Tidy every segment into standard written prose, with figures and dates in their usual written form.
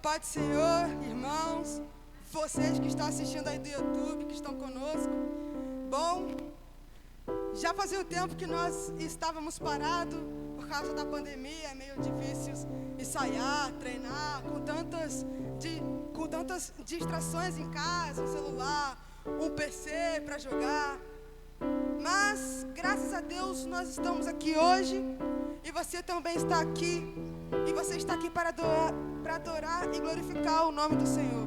paz do Senhor, irmãos, vocês que estão assistindo aí do YouTube, que estão conosco. Bom, já fazia um tempo que nós estávamos parados por causa da pandemia, é meio difícil ensaiar, treinar, com tantas distrações em casa, um celular, um PC para jogar. Mas, graças a Deus, nós estamos aqui hoje e você também está aqui. E você está aqui para adorar e glorificar o nome do Senhor.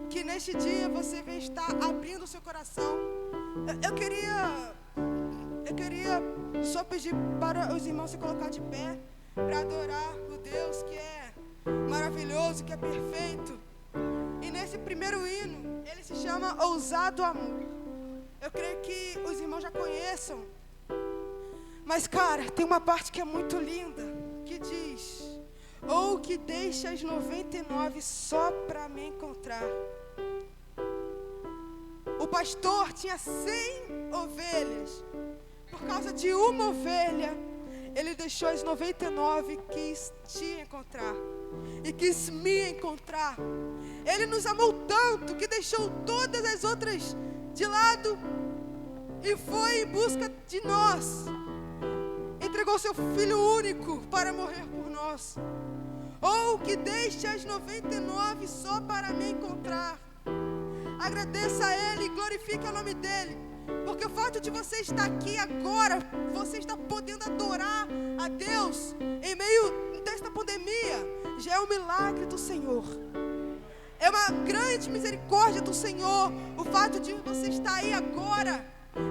Que neste dia você venha estar abrindo o seu coração. Eu queria só pedir para os irmãos se colocar de pé para adorar o Deus que é maravilhoso, que é perfeito. E nesse primeiro hino, ele se chama Ousado Amor. Eu creio que os irmãos já conheçam. Mas, cara, tem uma parte que é muito linda, que diz: ou que deixa as 99 só para me encontrar. O pastor tinha 100 ovelhas. Por causa de uma ovelha, ele deixou as 99 e quis te encontrar. E quis me encontrar. Ele nos amou tanto que deixou todas as outras de lado e foi em busca de nós. Entregou seu Filho único para morrer por nós. Ou que deixe as 99 só para me encontrar. Agradeça a Ele e glorifique o nome dEle. Porque o fato de você estar aqui agora, você está podendo adorar a Deus em meio desta pandemia, já é um milagre do Senhor. É uma grande misericórdia do Senhor. O fato de você estar aí agora,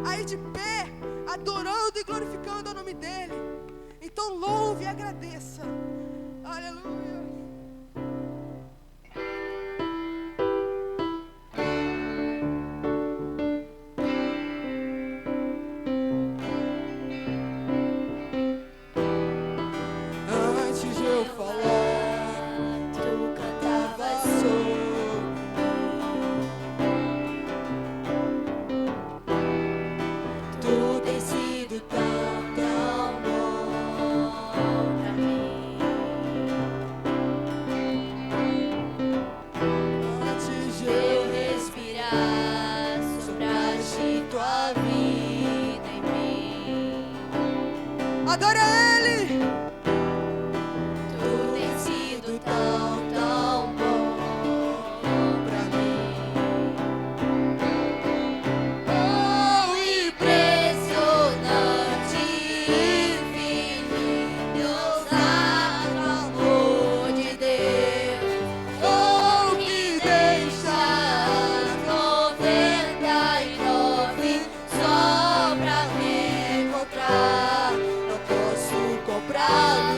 aí de pé, adorando e glorificando o nome dEle. Então louve e agradeça. Aleluia. Antes de eu falar, tu cantavas tu tens sido tão, tão bom pra mim. antes de Eu respirar, sopraste tua vida em mim. adora Ele. Tu tens sido tão, tão bom pra mim. Oh, impressionante, infinito, ousado amor de Deus. Oh, que deixa as 99 só pra me encontrar. Não posso comprar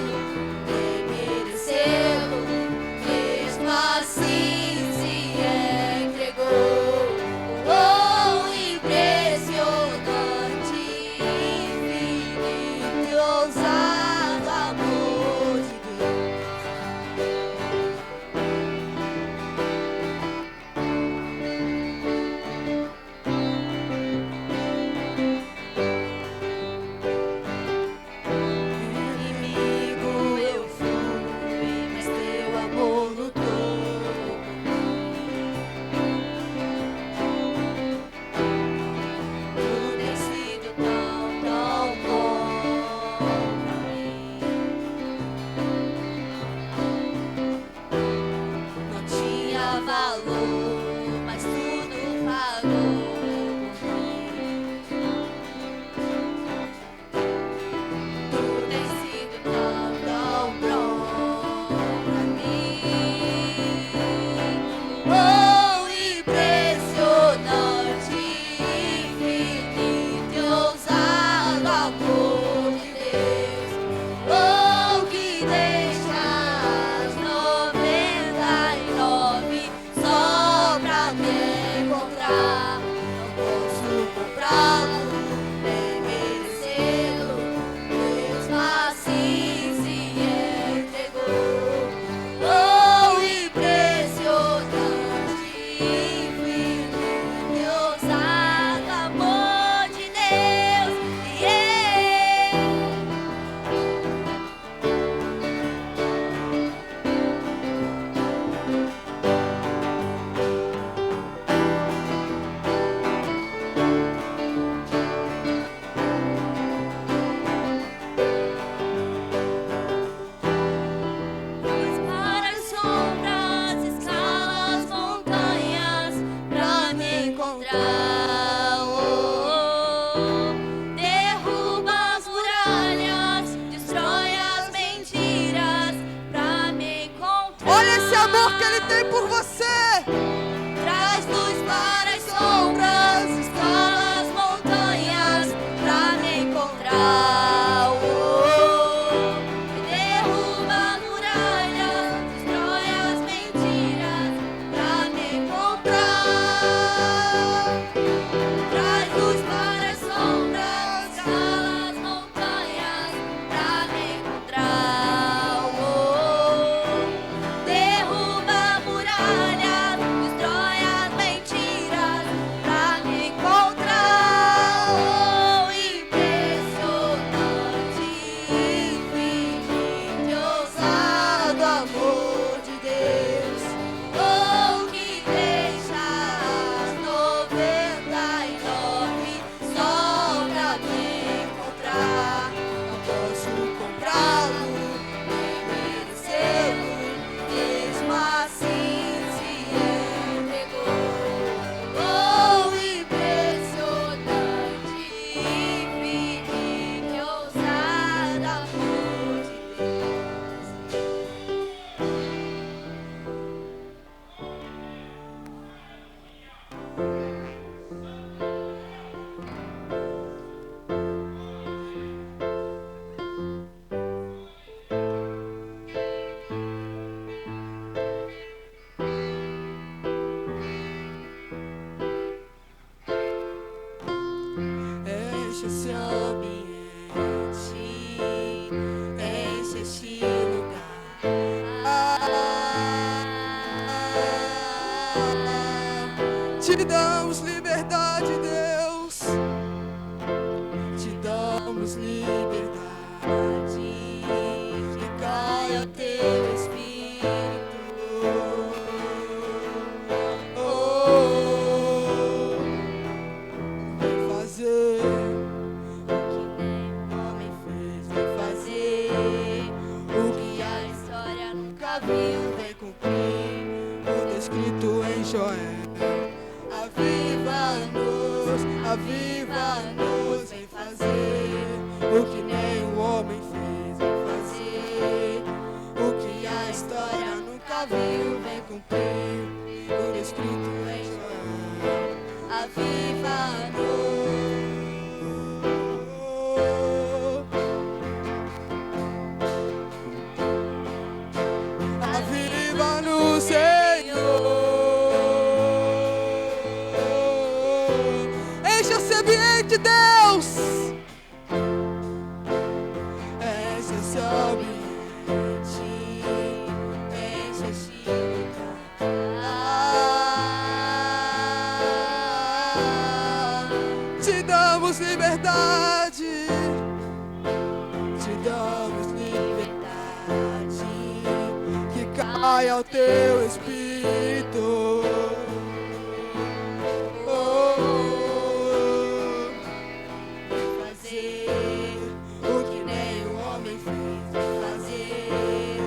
que Ele tem por você. Traz luz para as sombras, escala as montanhas pra me encontrar. Derruba muralhas, destrói as mentiras pra me encontrar. Traz luz para as sombras, escala as montanhas pra me encontrar. Derruba muralhas, destrói as mentiras pra me encontrar. Impressionante, infinito, ousado amor de Deus. Que deixa as 99 só pra me encontrar. Não posso comprá-lo, nem merecê-lo, mesmo assim se entregou. Impressionante, infinito, ousado amor de Deus. Enche esse ambiente, enche este lugar. Te damos liberdade, Deus. Te damos liberdade. Que caia o teu Espírito. Vem fazer Homem fez, vai fazer o que a história nunca viu. vem cumprir o descrito em Joel. Aviva-nos, vem fazer o que nem o homem fez. Vem fazer o que a história nunca viu. Vem cumprir o descrito em Joel. Aviva-nos. Aviva-nos, Senhor. Enche esse ambiente, Deus. Enche esse ambiente, enche esse lugar. Te damos liberdade. Te damos liberdade. Que caia o teu Espírito. Fazer o que nem o homem fez. Vem fazer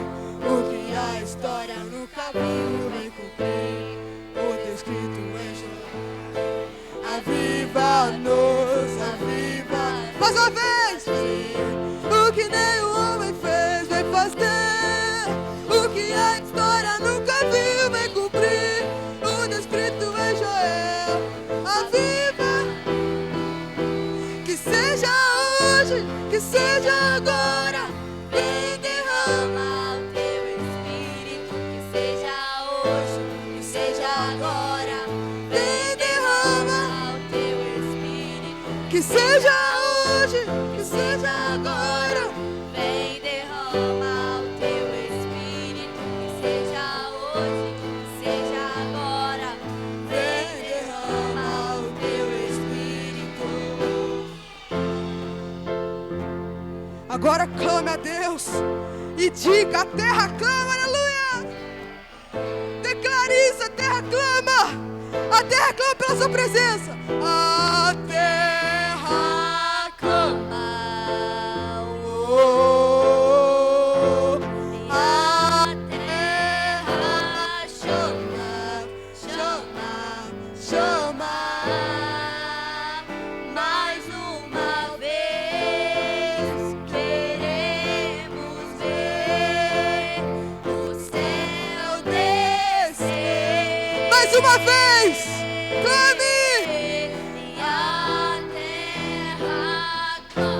o que a história nunca viu. Vem cumprir o descrito em Joel. Aviva-nos, aviva. Mais uma vez. O que nem o homem fez. Vem fazer o que a história nunca viu. Vem cumprir o descrito em Joel. Aviva. Que seja hoje, que seja agora. Vem derrama o teu Espírito, que seja hoje, que seja agora. Vem derrama o teu Espírito, Que seja hoje, que seja agora. vem derrama o teu Espírito, que seja hoje, que seja agora. Vem derrama o teu Espírito. Agora clame a Deus e diga: a terra clama, aleluia. Declare isso, a terra clama. A terra clama pela sua presença. A terra clama. Oh, a terra chama, chama, chama. Mais uma vez queremos ver o céu descer. uma vez, clame. E a terra clama,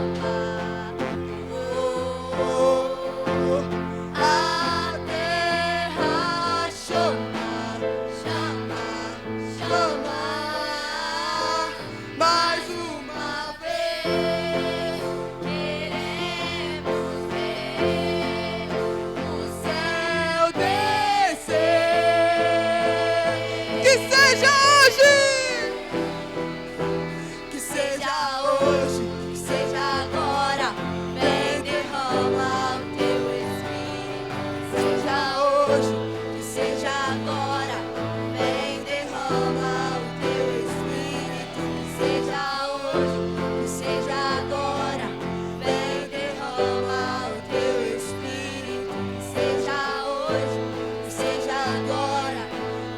a terra chama, chama, chama. Mais uma Vez queremos ver o céu descer. Que seja hoje. Que seja hoje. que seja agora, vem derrama o teu Espírito. Que seja hoje, que seja agora, vem derrama o teu Espírito. Que seja hoje, que seja agora, vem derrama o teu Espírito. Que seja hoje, que seja agora,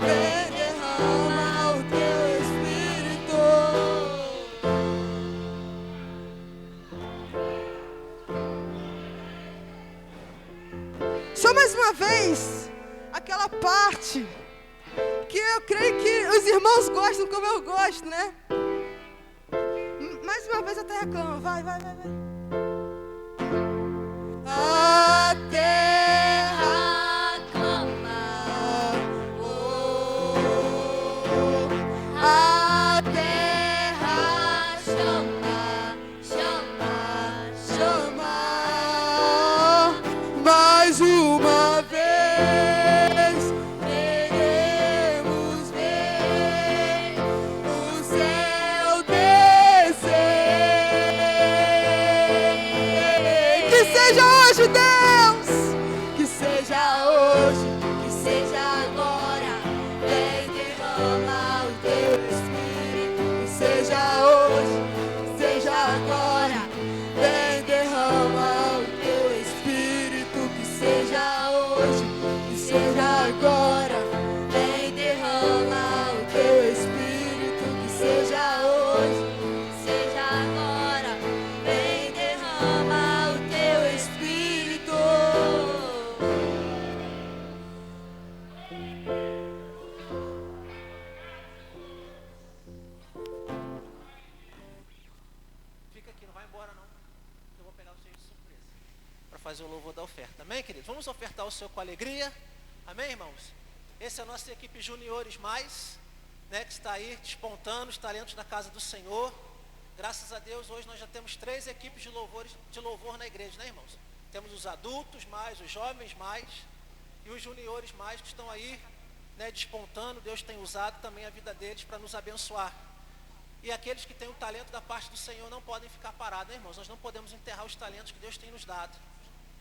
vem derrama o teu Espírito. Só mais uma vez, aquela parte que eu creio que os irmãos gostam como eu gosto, né? Mais uma vez a terra clama, vai, vai, vai, vai. A terra A clama, a a terra chama, chama, chama. mais uma vez queremos ver o céu descer. Que seja hoje, Deus. Que seja hoje. Que seja agora, vem derrama o teu Espírito. Que seja hoje. Que seja agora. Vem derrama o teu Espírito. Que seja hoje. Que seja agora. Vem derrama o Teu Espírito. Que seja hoje. que seja agora, vem derrama o teu Espírito. Fica aqui, não vai embora não. Eu vou pegar vocês de surpresa para fazer o louvor da oferta. Amém, queridos? Vamos ofertar o Senhor com alegria. Amém, irmãos? Essa é a nossa equipe Juniores Mais, né, que está aí despontando os talentos da casa do Senhor. Graças a Deus, hoje nós já temos 3 equipes de louvor na igreja, né, irmãos? Temos os adultos mais, os jovens mais e os juniores mais que estão aí, né, despontando. Deus tem usado também a vida deles para nos abençoar. E aqueles que têm o talento da parte do Senhor não podem ficar parados, né, irmãos? Nós não podemos enterrar os talentos que Deus tem nos dado.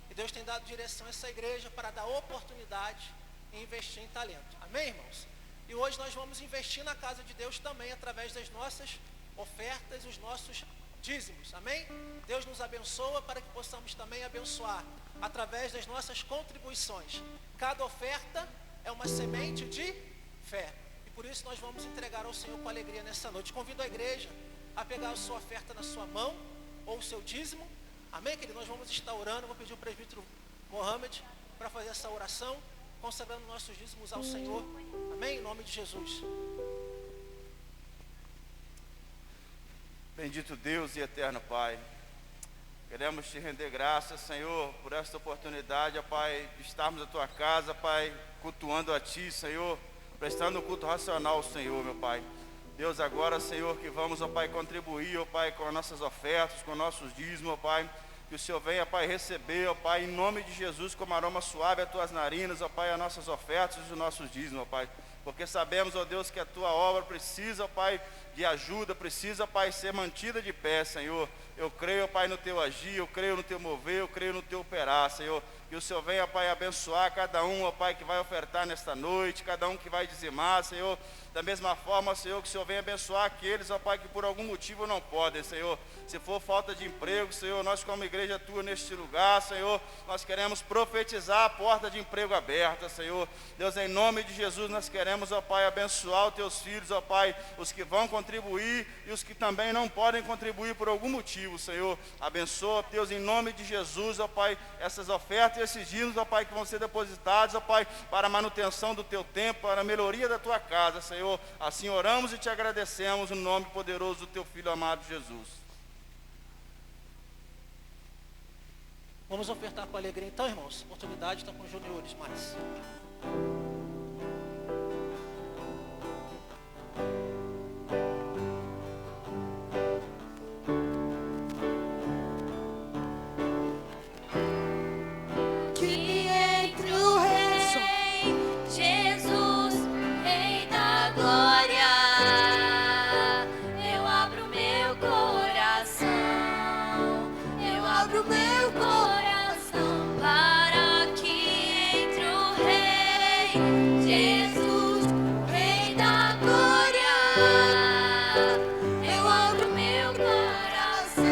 E Deus tem dado direção a essa igreja para dar oportunidade e investir em talento. Amém, irmãos? E hoje nós vamos investir na casa de Deus também através das nossas ofertas e os nossos dízimos. Amém? Deus nos abençoa para que possamos também abençoar através das nossas contribuições. Cada oferta é uma semente de fé. E por isso nós vamos entregar ao Senhor com alegria nessa noite. Convido a igreja a pegar a sua oferta na sua mão ou o seu dízimo. Amém, querido? Nós vamos estar orando. Eu vou pedir o presbítero Mohamed para fazer essa oração, consagrando nossos dízimos ao Senhor. Amém? Em nome de Jesus. Bendito Deus e eterno Pai, queremos te render graças, Senhor, por esta oportunidade, ó Pai, de estarmos na tua casa, Pai, cultuando a ti, Senhor, prestando um culto racional ao Senhor, meu Pai. Deus, agora, Senhor, que vamos, ó Pai, contribuir, ó Pai, com as nossas ofertas, com nossos dízimos, ó Pai, que o Senhor venha, Pai, receber, ó Pai, em nome de Jesus, como aroma suave as tuas narinas, ó Pai, as nossas ofertas e os nossos dízimos, ó Pai, porque sabemos, ó Deus, que a tua obra precisa, ó Pai, de ajuda, precisa, Pai, ser mantida de pé, Senhor. Eu creio, Pai, no teu agir, eu creio no teu mover, eu creio no teu operar, Senhor. Que o Senhor venha, Pai, abençoar cada um, ó Pai, que vai ofertar nesta noite, cada um que vai dizimar, Senhor. Da mesma forma, Senhor, que o Senhor venha abençoar aqueles, ó Pai, que por algum motivo não podem, Senhor. Se for falta de emprego, Senhor, nós como igreja tua neste lugar, Senhor, nós queremos profetizar a porta de emprego aberta, Senhor. Deus, em nome de Jesus, nós queremos, ó Pai, abençoar os teus filhos, ó Pai, os que vão contribuir e os que também não podem contribuir por algum motivo, Senhor. Abençoa, Deus, em nome de Jesus, ó Pai, essas ofertas e esses dízimos, ó Pai, que vão ser depositados, ó Pai, para a manutenção do Teu tempo, para a melhoria da Tua casa, Senhor. Assim oramos e Te agradecemos no nome poderoso do Teu Filho amado Jesus. Vamos ofertar com alegria então, irmãos. A oportunidade está com os juniores, mais. Que entre o Rei Jesus, Rei da Glória, eu abro meu coração, eu abro meu coração para que entre o Rei Jesus, Rei da Glória, eu abro meu coração,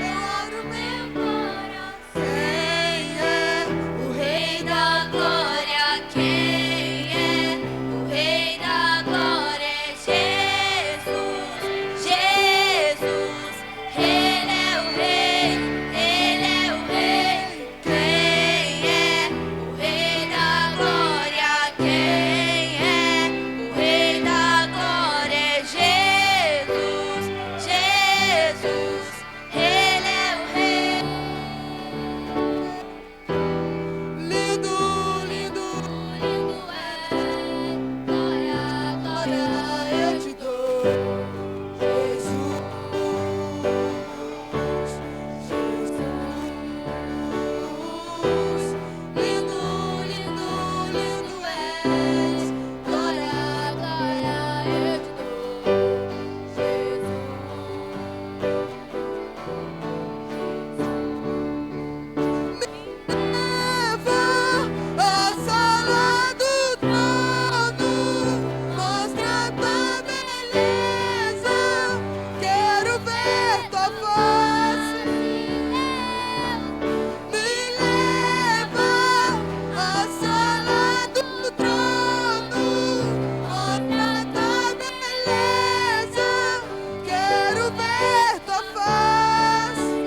eu abro meu coração. Quem é o Rei da Glória? Quem é o Rei da Glória? É Jesus, Jesus, Ele é o Rei, Ele é o Rei. Quem é o Rei da Glória? Quem é o Rei da Glória? É Jesus, Jesus, Ele é o Rei. Lindo, lindo, Lindo é, glória, glória eu te dou, Jesus, Jesus. Lindo, lindo, lindo és, glória, glória eu te dou, leva a sala do trono, mostra tua beleza, quero ver tua face. Me leva à sala do trono, mostra tua beleza, quero ver tua face.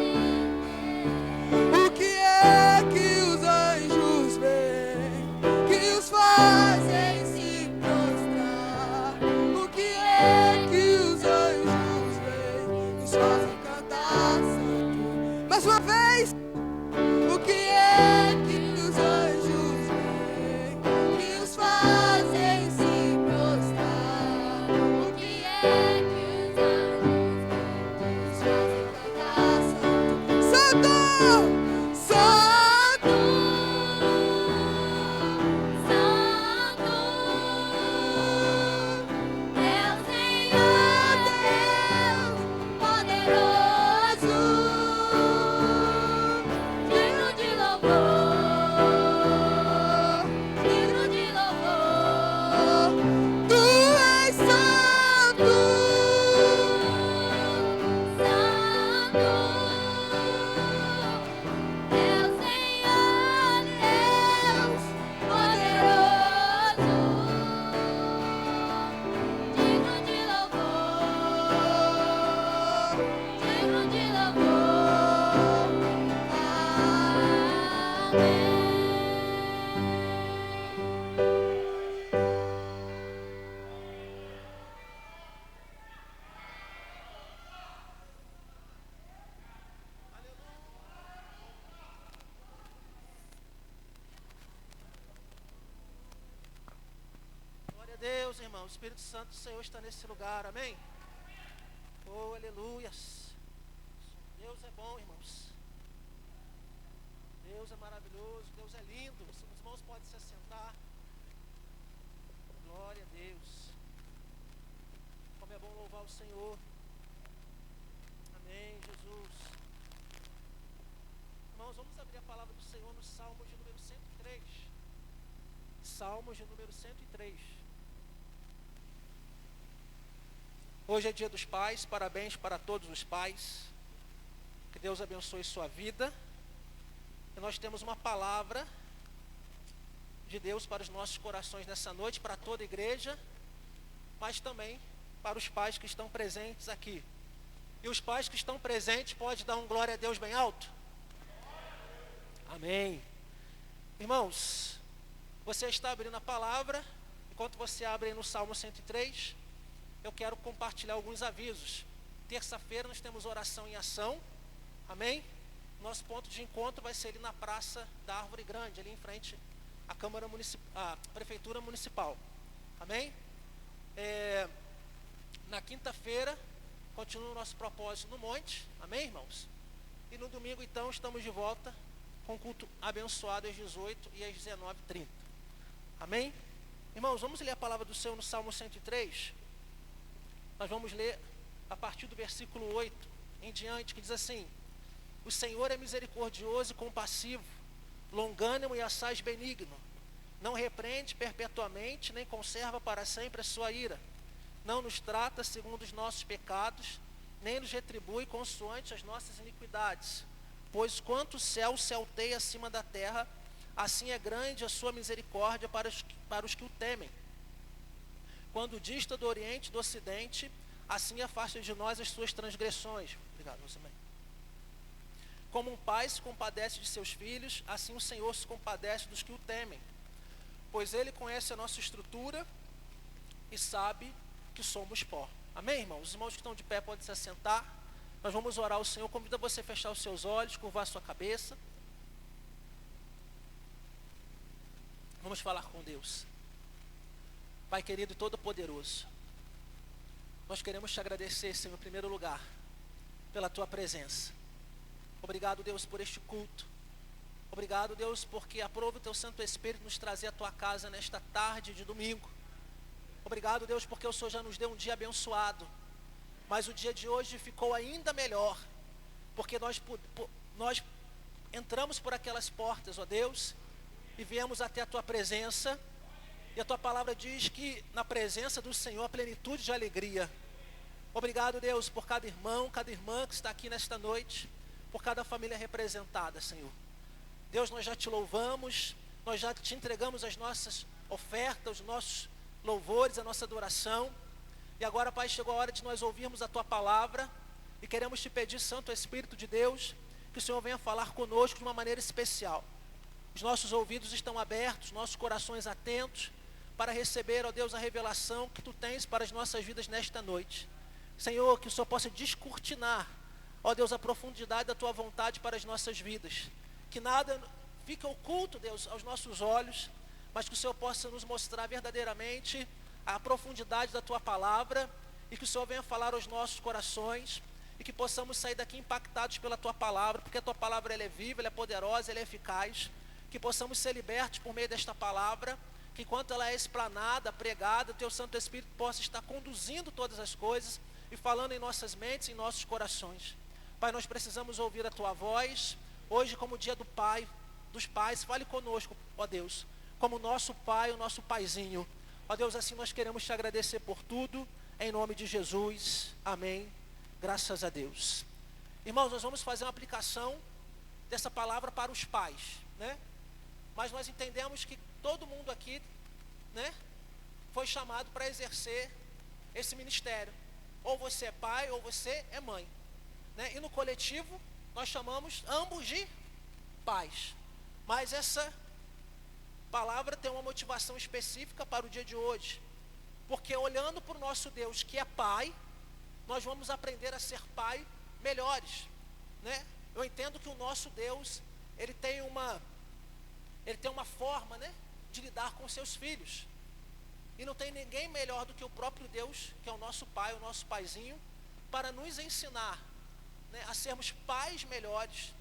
O que é que os anjos veem, que os fazem se prostrar? O que é que os anjos veem, nos fazem cantar santo? Mais uma vez. O que é que os anjos veem, que os fazem se prostrar? O que é que os anjos veem, nos fazem cantar santo? Santo, Santo, Santo é o Senhor Deus poderoso, digno de louvor, digno de louvor. Tu és santo, Santo é o Senhor Deus poderoso, digno de louvor, digno de louvor. Amém. Glória a Deus, irmão. O Espírito Santo do Senhor está nesse lugar, amém? Oh, aleluias. Deus é bom, irmãos. Deus é maravilhoso, Deus é lindo. Os irmãos podem se assentar. Glória a Deus. Como é bom louvar o Senhor. Amém, Jesus. Irmãos, vamos abrir a palavra do Senhor no Salmo de número 103. Salmos de número 103. Hoje é dia dos pais, parabéns para todos os pais. Que Deus abençoe sua vida. E nós temos uma palavra de Deus para os nossos corações nessa noite, para toda a igreja, mas também para os pais que estão presentes aqui. E os pais que estão presentes, pode dar um glória a Deus bem alto? Amém. Irmãos, você está abrindo a palavra. Enquanto você abre aí no Salmo 103, eu quero compartilhar alguns avisos. Terça-feira nós temos oração em ação. Amém? Nosso ponto de encontro vai ser ali na Praça da Árvore Grande, ali em frente à Prefeitura Municipal. Amém? Na quinta-feira, continua o nosso propósito no monte. Amém, irmãos? E no domingo, então, estamos de volta com culto abençoado às 18 e às 19h30. Amém? Irmãos, vamos ler a palavra do Senhor no Salmo 103. Nós vamos ler a partir do versículo 8 em diante, que diz assim: o Senhor é misericordioso e compassivo, longânimo e assaz benigno, não repreende perpetuamente, nem conserva para sempre a sua ira, não nos trata segundo os nossos pecados, nem nos retribui consoante as nossas iniquidades. Pois quanto o céu se alteia acima da terra, assim é grande a sua misericórdia para os que o temem. Quando dista do oriente e do ocidente, assim afasta de nós as suas transgressões. Obrigado, você também. Como um pai se compadece de seus filhos, assim o Senhor se compadece dos que o temem. Pois Ele conhece a nossa estrutura e sabe que somos pó. Amém, irmãos? Os irmãos que estão de pé podem se assentar. Nós vamos orar ao Senhor. Convido você a fechar os seus olhos, curvar a sua cabeça. Vamos falar com Deus. Pai querido e todo-poderoso, nós queremos te agradecer, Senhor, em primeiro lugar, pela tua presença. Obrigado, Deus, por este culto. Obrigado, Deus, porque aprova o teu Santo Espírito nos trazer à tua casa nesta tarde de domingo. Obrigado, Deus, porque o Senhor já nos deu um dia abençoado. Mas o dia de hoje ficou ainda melhor, porque nós entramos por aquelas portas, ó Deus, e viemos até a tua presença. E a tua palavra diz que na presença do Senhor há plenitude de alegria. Obrigado, Deus, por cada irmão, cada irmã que está aqui nesta noite, por cada família representada, Senhor. Deus, nós já te louvamos, nós já te entregamos as nossas ofertas, os nossos louvores, a nossa adoração. E agora, Pai, chegou a hora de nós ouvirmos a tua palavra e queremos te pedir, Santo Espírito de Deus, que o Senhor venha falar conosco de uma maneira especial. Os nossos ouvidos estão abertos, nossos corações atentos, para receber, ó Deus, a revelação que tu tens para as nossas vidas nesta noite. Senhor, que o Senhor possa descortinar, ó Deus, a profundidade da tua vontade para as nossas vidas. Que nada fique oculto, Deus, aos nossos olhos, mas que o Senhor possa nos mostrar verdadeiramente a profundidade da tua palavra, e que o Senhor venha falar aos nossos corações, e que possamos sair daqui impactados pela tua palavra, porque a tua palavra ela é viva, ela é poderosa, ela é eficaz. Que possamos ser libertos por meio desta palavra, que enquanto ela é explanada, pregada, o teu Santo Espírito possa estar conduzindo todas as coisas e falando em nossas mentes, em nossos corações. Pai, nós precisamos ouvir a tua voz. Hoje, como dia do Pai, dos pais, fale conosco, ó Deus, como nosso Pai, o nosso Paizinho. Ó Deus, assim nós queremos te agradecer por tudo, em nome de Jesus, amém, graças a Deus. Irmãos, nós vamos fazer uma aplicação dessa palavra para os pais, né? Mas nós entendemos que todo mundo aqui, né, foi chamado para exercer esse ministério. Ou você é pai, ou você é mãe, né? E no coletivo, nós chamamos ambos de pais. Mas essa palavra tem uma motivação específica para o dia de hoje. Porque olhando para o nosso Deus, que é pai, nós vamos aprender a ser pai melhores, né? Eu entendo que o nosso Deus, ele tem uma forma, né, de lidar com seus filhos. E não tem ninguém melhor do que o próprio Deus, que é o nosso Pai, o nosso Paizinho, para nos ensinar, né, a sermos pais melhores,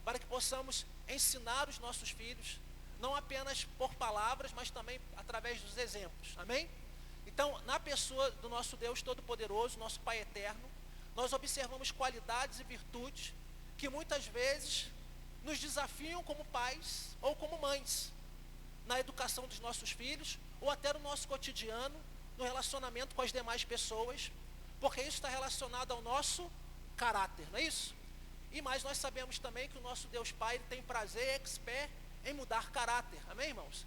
para que possamos ensinar os nossos filhos, não apenas por palavras, mas também através dos exemplos. Amém? Então, na pessoa do nosso Deus Todo-Poderoso, nosso Pai Eterno, nós observamos qualidades e virtudes que muitas vezes nos desafiam como pais ou como mães, na educação dos nossos filhos, ou até no nosso cotidiano, no relacionamento com as demais pessoas, porque isso está relacionado ao nosso caráter, não é isso? E mais, nós sabemos também que o nosso Deus Pai, ele tem prazer, expert em mudar caráter, amém, irmãos?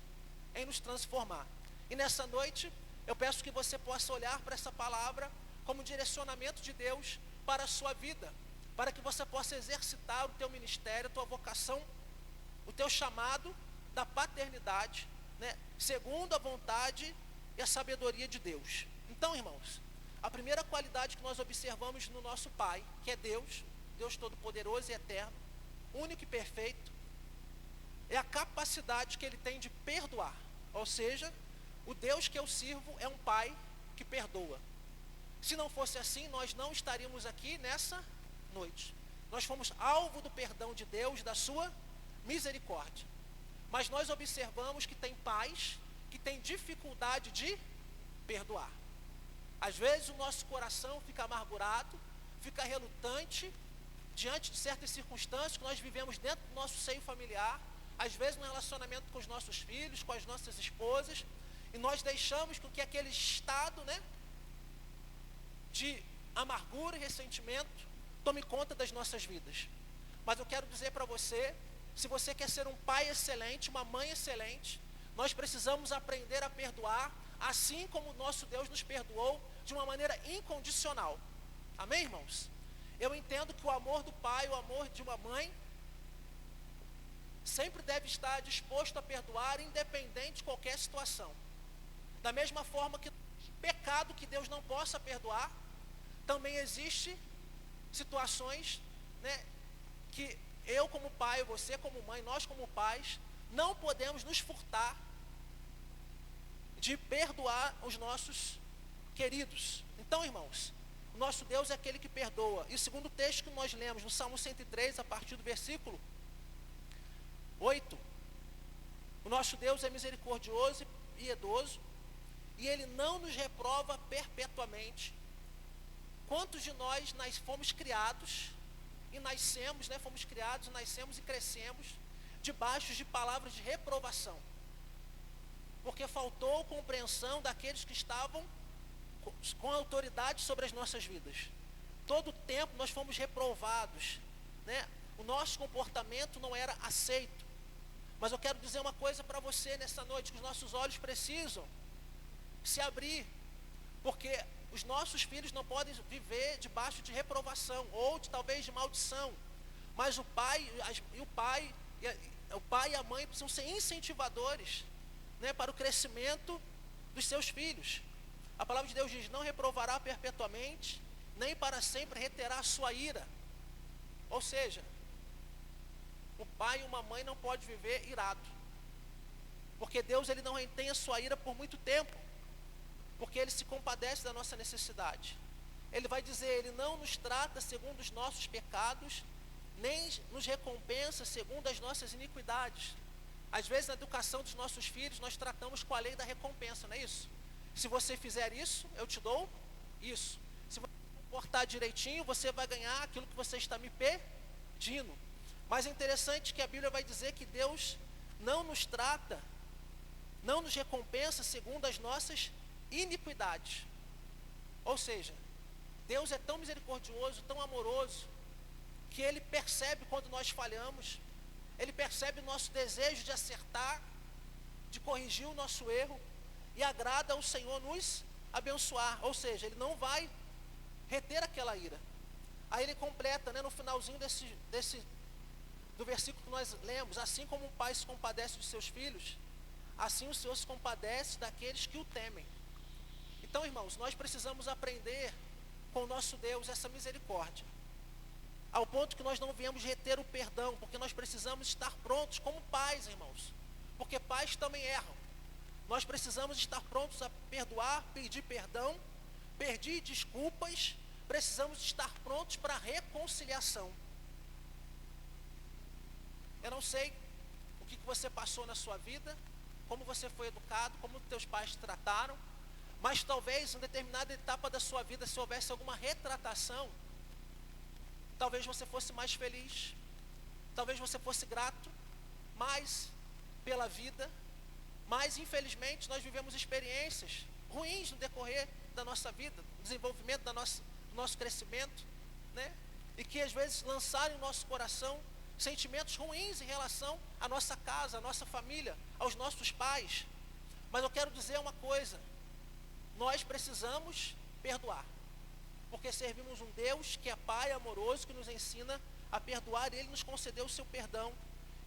Em nos transformar. E nessa noite, Eu peço que você possa olhar para essa palavra como um direcionamento de Deus para a sua vida, para que você possa exercitar o teu ministério, a tua vocação, o teu chamado da paternidade, né, segundo a vontade e a sabedoria de Deus. Então, irmãos, a primeira qualidade que nós observamos no nosso Pai, que é Deus, Deus Todo-Poderoso e Eterno, único e perfeito, é a capacidade que Ele tem de perdoar. Ou seja, o Deus que eu sirvo é um Pai que perdoa. Se não fosse assim, nós não estaríamos aqui nessa noite. Nós fomos alvo do perdão de Deus, da sua misericórdia. Mas nós observamos que tem pais que têm dificuldade de perdoar. Às vezes o nosso coração fica amargurado, fica relutante diante de certas circunstâncias que nós vivemos dentro do nosso seio familiar, às vezes no relacionamento com os nossos filhos, com as nossas esposas, e nós deixamos com que aquele estado, né, de amargura e ressentimento tome conta das nossas vidas. Mas eu quero dizer para você, se você quer ser um pai excelente, uma mãe excelente, nós precisamos aprender a perdoar, assim como o nosso Deus nos perdoou, de uma maneira incondicional. Amém, irmãos? Eu entendo que o amor do pai, o amor de uma mãe, sempre deve estar disposto a perdoar, independente de qualquer situação. Da mesma forma que pecado que Deus não possa perdoar, também existe situações, né, que eu como pai, você como mãe, nós como pais, não podemos nos furtar de perdoar os nossos queridos. Então, irmãos, o nosso Deus é aquele que perdoa. E o segundo texto que nós lemos no Salmo 103, a partir do versículo 8, o nosso Deus é misericordioso e piedoso, e Ele não nos reprova perpetuamente. Quantos de nós fomos criados e nascemos, né, fomos criados, nascemos e crescemos debaixo de palavras de reprovação, porque faltou compreensão daqueles que estavam com autoridade sobre as nossas vidas. Todo o tempo nós fomos reprovados, né? O nosso comportamento não era aceito. Mas eu quero dizer uma coisa para você nessa noite, que os nossos olhos precisam se abrir, porque os nossos filhos não podem viver debaixo de reprovação, ou de talvez de maldição, mas o pai e a mãe precisam ser incentivadores, né, para o crescimento dos seus filhos. A palavra de Deus diz: não reprovará perpetuamente, nem para sempre reterá a sua ira. Ou seja, o pai e uma mãe não pode viver irado, porque Deus, Ele não retém a sua ira por muito tempo, porque Ele se compadece da nossa necessidade. Ele vai dizer: Ele não nos trata segundo os nossos pecados, nem nos recompensa segundo as nossas iniquidades. Às vezes na educação dos nossos filhos nós tratamos com a lei da recompensa, não é isso? Se você fizer isso, eu te dou isso. Se você se comportar direitinho, você vai ganhar aquilo que você está me pedindo. Mas é interessante que a Bíblia vai dizer que Deus não nos trata, não nos recompensa segundo as nossas iniquidades. Ou seja, Deus é tão misericordioso, tão amoroso, que Ele percebe quando nós falhamos, Ele percebe o nosso desejo de acertar, de corrigir o nosso erro, e agrada ao Senhor nos abençoar. Ou seja, Ele não vai reter aquela ira. Aí Ele completa, né, no finalzinho do versículo que nós lemos: assim como o pai se compadece dos seus filhos, assim o Senhor se compadece daqueles que o temem. Então, irmãos, nós precisamos aprender com o nosso Deus essa misericórdia, ao ponto que nós não viemos reter o perdão, porque nós precisamos estar prontos como pais, irmãos, porque pais também erram. Nós precisamos estar prontos a perdoar, pedir perdão, pedir desculpas, precisamos estar prontos para a reconciliação. Eu não sei o que você passou na sua vida, como você foi educado, como teus pais te trataram, mas talvez em determinada etapa da sua vida, se houvesse alguma retratação, talvez você fosse mais feliz, talvez você fosse grato mais pela vida, mas infelizmente nós vivemos experiências ruins no decorrer da nossa vida, no desenvolvimento do nosso crescimento, né? E que às vezes lançaram em nosso coração sentimentos ruins em relação à nossa casa, à nossa família, aos nossos pais. Mas eu quero dizer uma coisa: nós precisamos perdoar. Porque servimos um Deus que é Pai amoroso, que nos ensina a perdoar, e Ele nos concedeu o seu perdão.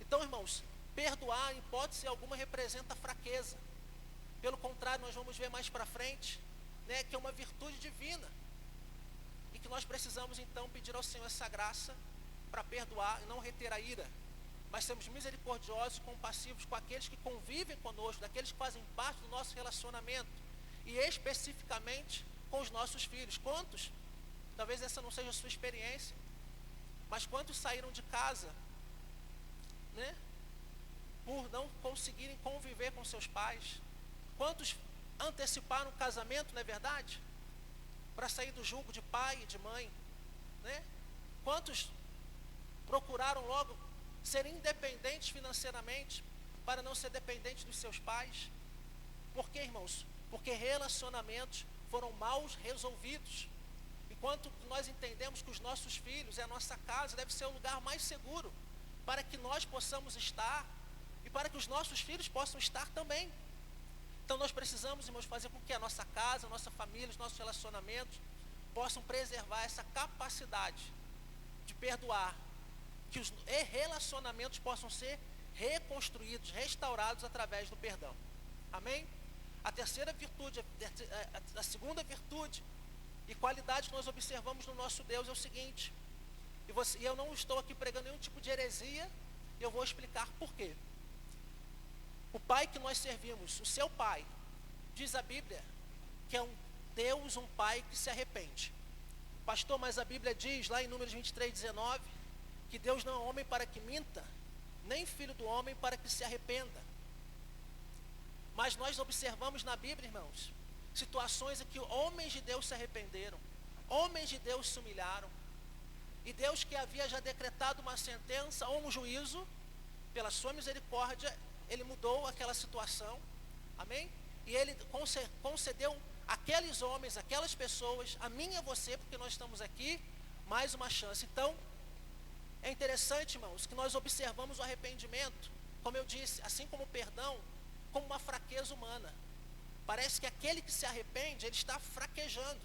Então, irmãos, perdoar, em hipótese alguma, representa fraqueza. Pelo contrário, nós vamos ver mais para frente, né, que é uma virtude divina. E que nós precisamos, então, pedir ao Senhor essa graça para perdoar e não reter a ira. Mas sermos misericordiosos e compassivos com aqueles que convivem conosco, daqueles que fazem parte do nosso relacionamento. E especificamente com os nossos filhos. Quantos, talvez essa não seja a sua experiência, mas quantos saíram de casa, né, por não conseguirem conviver com seus pais? Quantos anteciparam o casamento, não é verdade? Para sair do jugo de pai e de mãe, né? Quantos procuraram logo ser independentes financeiramente para não ser dependentes dos seus pais? Por quê, irmãos? Porque relacionamentos foram mal resolvidos. Enquanto nós entendemos que os nossos filhos e a nossa casa deve ser o lugar mais seguro para que nós possamos estar e para que os nossos filhos possam estar também. Então nós precisamos, irmãos, fazer com que a nossa casa, a nossa família, os nossos relacionamentos possam preservar essa capacidade de perdoar, que os relacionamentos possam ser reconstruídos, restaurados através do perdão. Amém? A terceira virtude, a segunda virtude e qualidade que nós observamos no nosso Deus é o seguinte, e eu não estou aqui pregando nenhum tipo de heresia, eu vou explicar por quê. O Pai que nós servimos, o seu Pai, diz a Bíblia que é um Deus, um Pai que se arrepende. Pastor, mas a Bíblia diz lá em Números 23:19, que Deus não é homem para que minta, nem filho do homem para que se arrependa. Mas nós observamos na Bíblia, irmãos, situações em que homens de Deus se arrependeram, homens de Deus se humilharam, e Deus, que havia já decretado uma sentença ou um juízo, pela sua misericórdia, Ele mudou aquela situação, amém? E Ele concedeu àqueles homens, aquelas pessoas, a mim e a você, porque nós estamos aqui, mais uma chance. Então, é interessante, irmãos, que nós observamos o arrependimento, como eu disse, assim como o perdão, como uma fraqueza humana. Parece que aquele que se arrepende, ele está fraquejando.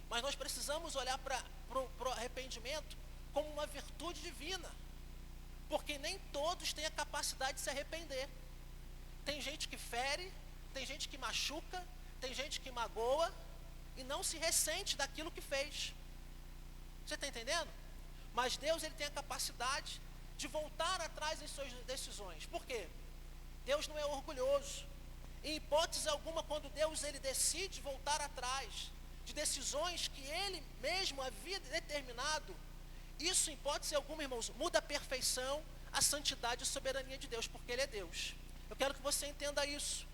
Mas nós precisamos olhar para o arrependimento como uma virtude divina. Porque nem todos têm a capacidade de se arrepender. Tem gente que fere, tem gente que machuca, tem gente que magoa e não se ressente daquilo que fez. Você está entendendo? Mas Deus, ele tem a capacidade de voltar atrás em suas decisões. Por quê? Deus não é orgulhoso. Em hipótese alguma, quando Deus, ele decide voltar atrás de decisões que Ele mesmo havia determinado, isso, em hipótese alguma, irmãos, muda a perfeição, a santidade e a soberania de Deus, porque Ele é Deus. Eu quero que você entenda isso.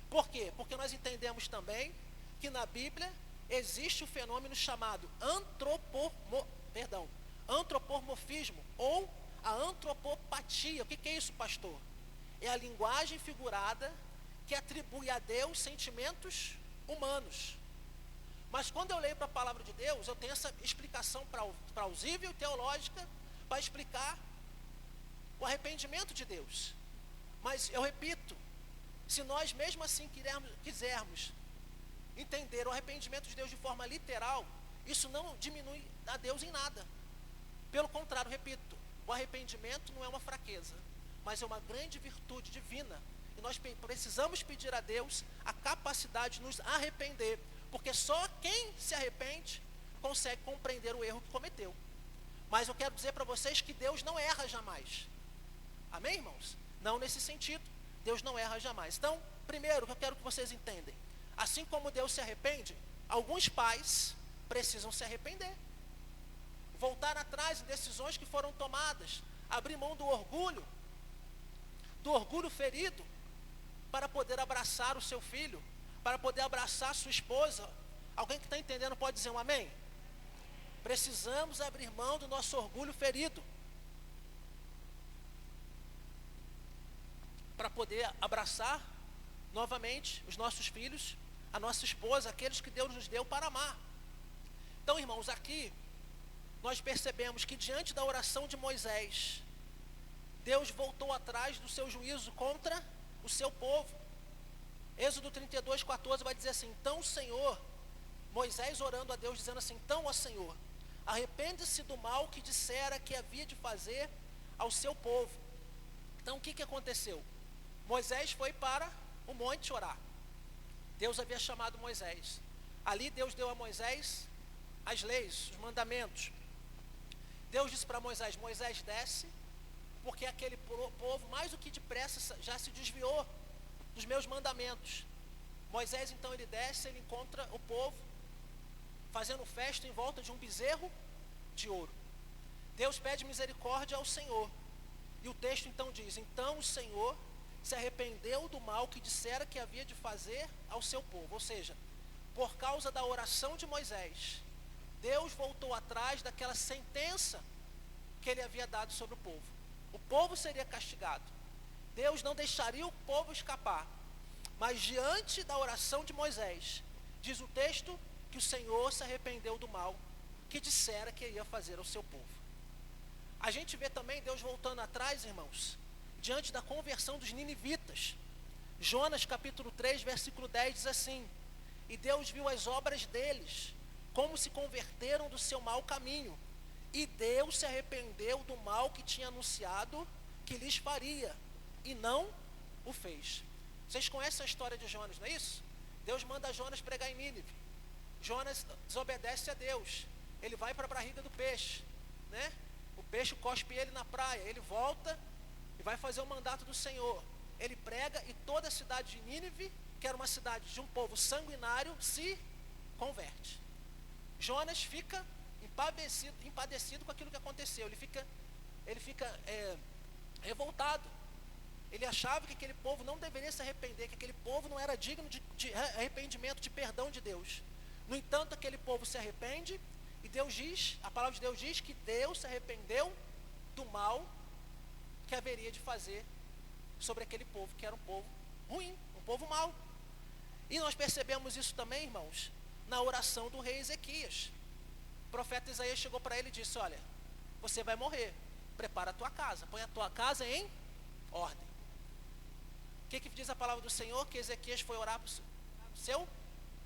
Por quê? Porque nós entendemos também que na Bíblia existe o fenômeno chamado antropomorfismo ou a antropopatia. O que é isso, pastor? É a linguagem figurada que atribui a Deus sentimentos humanos. Mas quando eu leio para a palavra de Deus, eu tenho essa explicação plausível e teológica para explicar o arrependimento de Deus. Mas eu repito, se nós mesmo assim quisermos entender o arrependimento de Deus de forma literal, isso não diminui a Deus em nada. Pelo contrário, repito, o arrependimento não é uma fraqueza, mas é uma grande virtude divina. E nós precisamos pedir a Deus a capacidade de nos arrepender, porque só quem se arrepende consegue compreender o erro que cometeu. Mas eu quero dizer para vocês que Deus não erra jamais. Amém, irmãos? Não nesse sentido. Deus não erra jamais. Então, primeiro, o que eu quero que vocês entendem, assim como Deus se arrepende, alguns pais precisam se arrepender. Voltar atrás em decisões que foram tomadas, abrir mão do orgulho ferido, para poder abraçar o seu filho, para poder abraçar a sua esposa. Alguém que está entendendo pode dizer um amém? Precisamos abrir mão do nosso orgulho ferido, para poder abraçar novamente os nossos filhos, a nossa esposa, aqueles que Deus nos deu para amar. Então, irmãos, aqui nós percebemos que diante da oração de Moisés, Deus voltou atrás do seu juízo contra o seu povo. Êxodo 32:14 vai dizer assim: então o Senhor, Moisés orando a Deus, dizendo assim: então, ó Senhor, arrepende-se do mal que dissera que havia de fazer ao seu povo. Então o que aconteceu? Moisés foi para o monte orar. Deus havia chamado Moisés. Ali Deus deu a Moisés as leis, os mandamentos. Deus disse para Moisés: Moisés, desce, porque aquele povo mais do que depressa já se desviou dos meus mandamentos. Moisés então ele desce, ele encontra o povo fazendo festa em volta de um bezerro de ouro. Deus pede misericórdia ao Senhor, e o texto então diz: então o Senhor se arrependeu do mal que dissera que havia de fazer ao seu povo. Ou seja, por causa da oração de Moisés, Deus voltou atrás daquela sentença que ele havia dado sobre o povo. O povo seria castigado. Deus não deixaria o povo escapar. Mas diante da oração de Moisés, diz o texto que o Senhor se arrependeu do mal que dissera que ia fazer ao seu povo. A gente vê também Deus voltando atrás, irmãos, diante da conversão dos ninivitas. Jonas capítulo 3, versículo 10 diz assim: e Deus viu as obras deles, como se converteram do seu mau caminho, e Deus se arrependeu do mal que tinha anunciado que lhes faria, e não o fez. Vocês conhecem a história de Jonas, não é isso? Deus manda Jonas pregar em Nínive. Jonas desobedece a Deus. Ele vai para a barriga do peixe, né? O peixe cospe ele na praia. Ele volta e vai fazer o mandato do Senhor. Ele prega e toda a cidade de Nínive, que era uma cidade de um povo sanguinário, se converte. Jonas fica empadecido com aquilo que aconteceu. Ele fica revoltado. Ele achava que aquele povo não deveria se arrepender, que aquele povo não era digno de arrependimento, de perdão de Deus. No entanto, aquele povo se arrepende, e Deus diz, a palavra de Deus diz que Deus se arrependeu do mal que haveria de fazer sobre aquele povo, que era um povo ruim, um povo mau. E nós percebemos isso também, irmãos, na oração do rei Ezequias. O profeta Isaías chegou para ele e disse: olha, você vai morrer, prepara a tua casa, põe a tua casa em ordem. O que diz a palavra do Senhor? Que Ezequias foi orar para o seu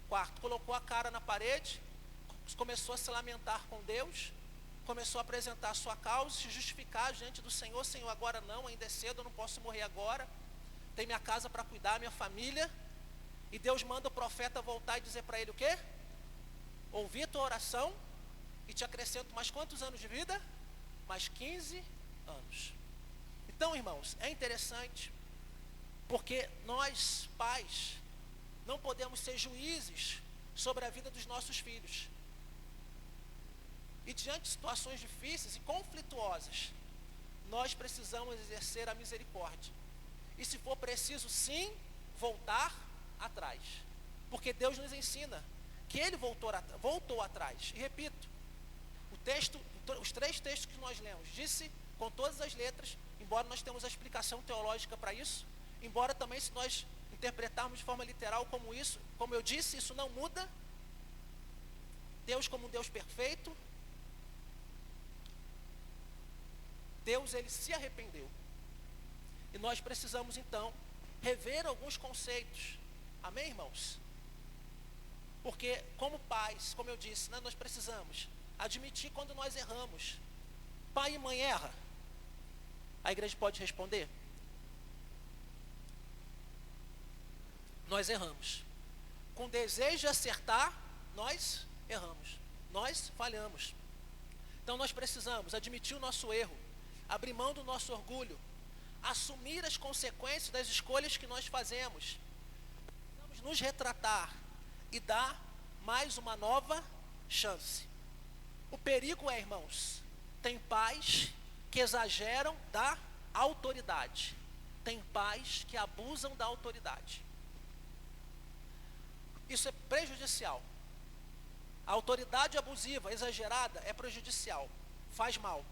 quarto, colocou a cara na parede, começou a se lamentar com Deus, começou a apresentar a sua causa, se justificar diante do Senhor: Senhor, agora não, ainda é cedo, eu não posso morrer agora, tem minha casa para cuidar, minha família. E Deus manda o profeta voltar e dizer para ele o quê? Ouvi a tua oração e te acrescento mais quantos anos de vida? Mais 15 anos. Então, irmãos, é interessante, porque nós, pais, não podemos ser juízes sobre a vida dos nossos filhos. E diante de situações difíceis e conflituosas, nós precisamos exercer a misericórdia. E se for preciso, sim, voltar atrás. Porque Deus nos ensina que Ele voltou atrás. E repito, os 3 textos que nós lemos, disse com todas as letras, embora nós temos a explicação teológica para isso, embora também se nós interpretarmos de forma literal como isso, como eu disse, isso não muda Deus como um Deus perfeito. Deus, Ele se arrependeu. E nós precisamos então rever alguns conceitos. Amém, irmãos? Porque como pais, como eu disse, né, nós precisamos admitir quando nós erramos. Pai e mãe erra? A igreja pode responder? Nós erramos. Com desejo de acertar, nós erramos. Nós falhamos. Então nós precisamos admitir o nosso erro, abrir mão do nosso orgulho, assumir as consequências das escolhas que nós fazemos. Precisamos nos retratar e dar mais uma nova chance. O perigo é, irmãos, tem pais que exageram da autoridade, tem pais que abusam da autoridade. Isso é prejudicial. A autoridade abusiva, exagerada, é prejudicial, faz mal.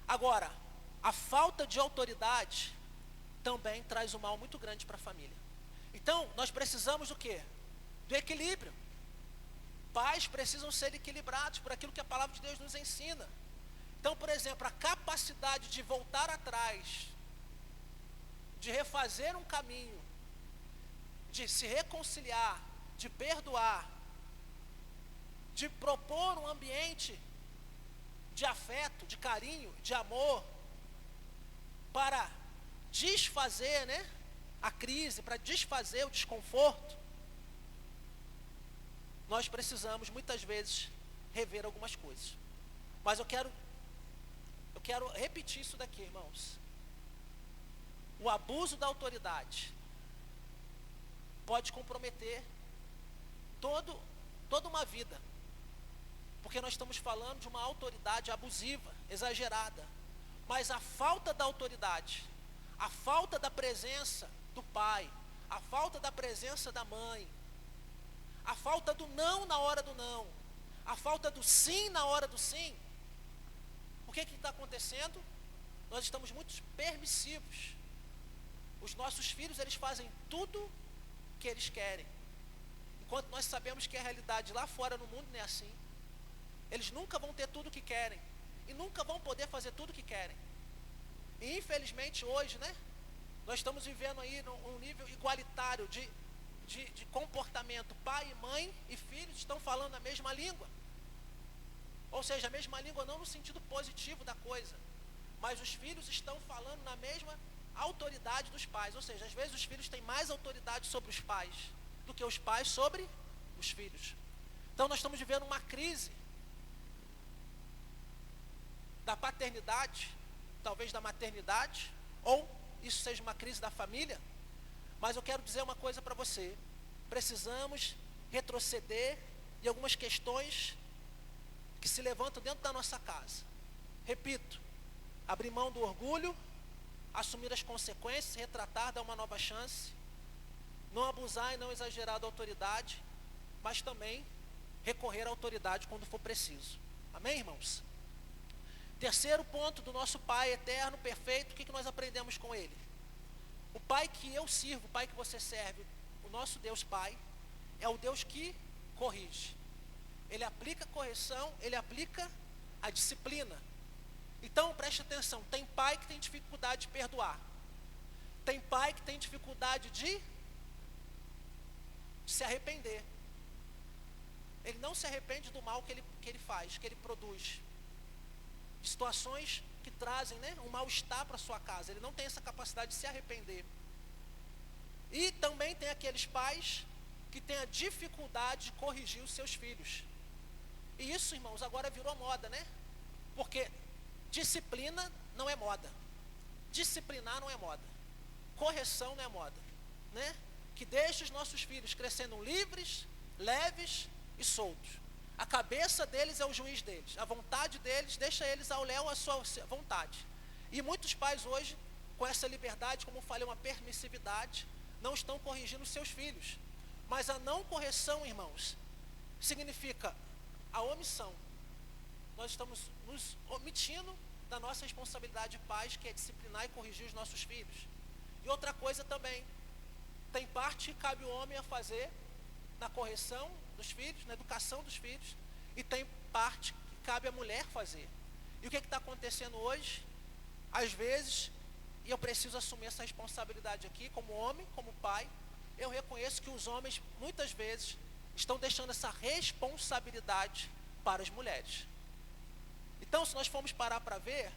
Agora, a falta de autoridade também traz um mal muito grande para a família. Então, nós precisamos do quê? Do equilíbrio. Pais precisam ser equilibrados por aquilo que a palavra de Deus nos ensina. Então, por exemplo, a capacidade de voltar atrás, de refazer um caminho, de se reconciliar, de perdoar, de propor um ambiente de afeto, de carinho, de amor, para desfazer, né, a crise, para desfazer o desconforto, nós precisamos muitas vezes rever algumas coisas. Mas eu quero repetir isso daqui, irmãos. O abuso da autoridade pode comprometer toda uma vida, porque nós estamos falando de uma autoridade abusiva, exagerada. Mas a falta da autoridade, a falta da presença do pai, a falta da presença da mãe, a falta do não na hora do não, a falta do sim na hora do sim, o que está acontecendo? Nós estamos muito permissivos. Os nossos filhos, eles fazem tudo que eles querem, enquanto nós sabemos que a realidade lá fora no mundo não é assim. Eles nunca vão ter tudo o que querem, e nunca vão poder fazer tudo o que querem. E infelizmente hoje, né, nós estamos vivendo aí num nível igualitário de comportamento. Pai e mãe e filhos estão falando a mesma língua. Ou seja, a mesma língua não no sentido positivo da coisa, mas os filhos estão falando na mesma autoridade dos pais. Ou seja, às vezes os filhos têm mais autoridade sobre os pais do que os pais sobre os filhos. Então nós estamos vivendo uma crise da paternidade, talvez da maternidade, ou isso seja uma crise da família. Mas eu quero dizer uma coisa para você: precisamos retroceder em algumas questões que se levantam dentro da nossa casa. Repito, abrir mão do orgulho, assumir as consequências, retratar, dar uma nova chance, não abusar e não exagerar da autoridade, mas também recorrer à autoridade quando for preciso. Amém, irmãos? Terceiro ponto do nosso Pai eterno, perfeito, o que nós aprendemos com Ele? O Pai que eu sirvo, o Pai que você serve, o nosso Deus Pai, é o Deus que corrige. Ele aplica a correção, Ele aplica a disciplina. Então, preste atenção, tem pai que tem dificuldade de perdoar. Tem pai que tem dificuldade de se arrepender. Ele não se arrepende do mal que ele faz, que ele produz. De situações que trazem, né, um mal-estar para a sua casa. Ele não tem essa capacidade de se arrepender. E também tem aqueles pais que têm a dificuldade de corrigir os seus filhos. E isso, irmãos, agora virou moda, né? Porque disciplina não é moda. Disciplinar não é moda. Correção não é moda, né? Que deixe os nossos filhos crescendo livres, leves e soltos. A cabeça deles é o juiz deles. A vontade deles deixa eles ao léu a sua vontade. E muitos pais hoje, com essa liberdade, como eu falei, uma permissividade, não estão corrigindo seus filhos. Mas a não correção, irmãos, significa a omissão. Nós estamos nos omitindo da nossa responsabilidade de pais, que é disciplinar e corrigir os nossos filhos. E outra coisa também, tem parte que cabe o homem a fazer na correção dos filhos, na educação dos filhos, e tem parte que cabe a mulher fazer. E o que está acontecendo hoje? Às vezes, e eu preciso assumir essa responsabilidade aqui, como homem, como pai, eu reconheço que os homens, muitas vezes, estão deixando essa responsabilidade para as mulheres. Então, se nós formos parar para ver,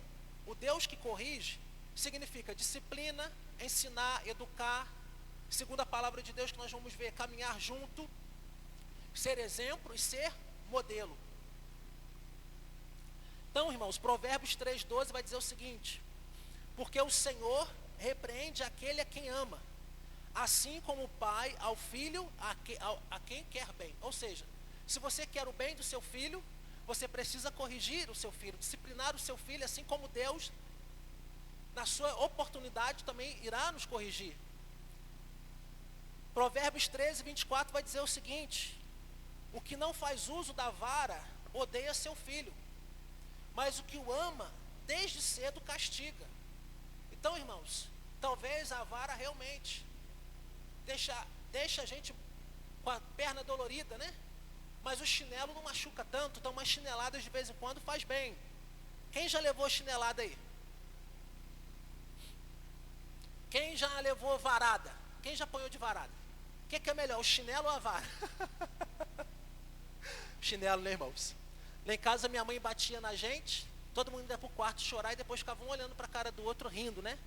o Deus que corrige significa disciplina, ensinar, educar. Segundo a palavra de Deus que nós vamos ver, caminhar junto, ser exemplo e ser modelo. Então, irmãos, Provérbios 3,12 vai dizer o seguinte: porque o Senhor repreende aquele a quem ama, assim como o pai ao filho a quem quer bem. Ou seja, se você quer o bem do seu filho, você precisa corrigir o seu filho, disciplinar o seu filho, assim como Deus, na sua oportunidade, também irá nos corrigir. Provérbios 13:24 vai dizer o seguinte: o que não faz uso da vara odeia seu filho, mas o que o ama desde cedo castiga. Então, irmãos, talvez a vara realmente deixa a gente com a perna dolorida, né? Mas o chinelo não machuca tanto, então umas chineladas de vez em quando faz bem. Quem já levou chinelada aí? Quem já levou varada? Quem já apanhou de varada? O que é melhor, o chinelo ou a vara? Chinelo, né, irmãos? Lá em casa minha mãe batia na gente, todo mundo ia para o quarto chorar e depois ficava um olhando para a cara do outro rindo, né?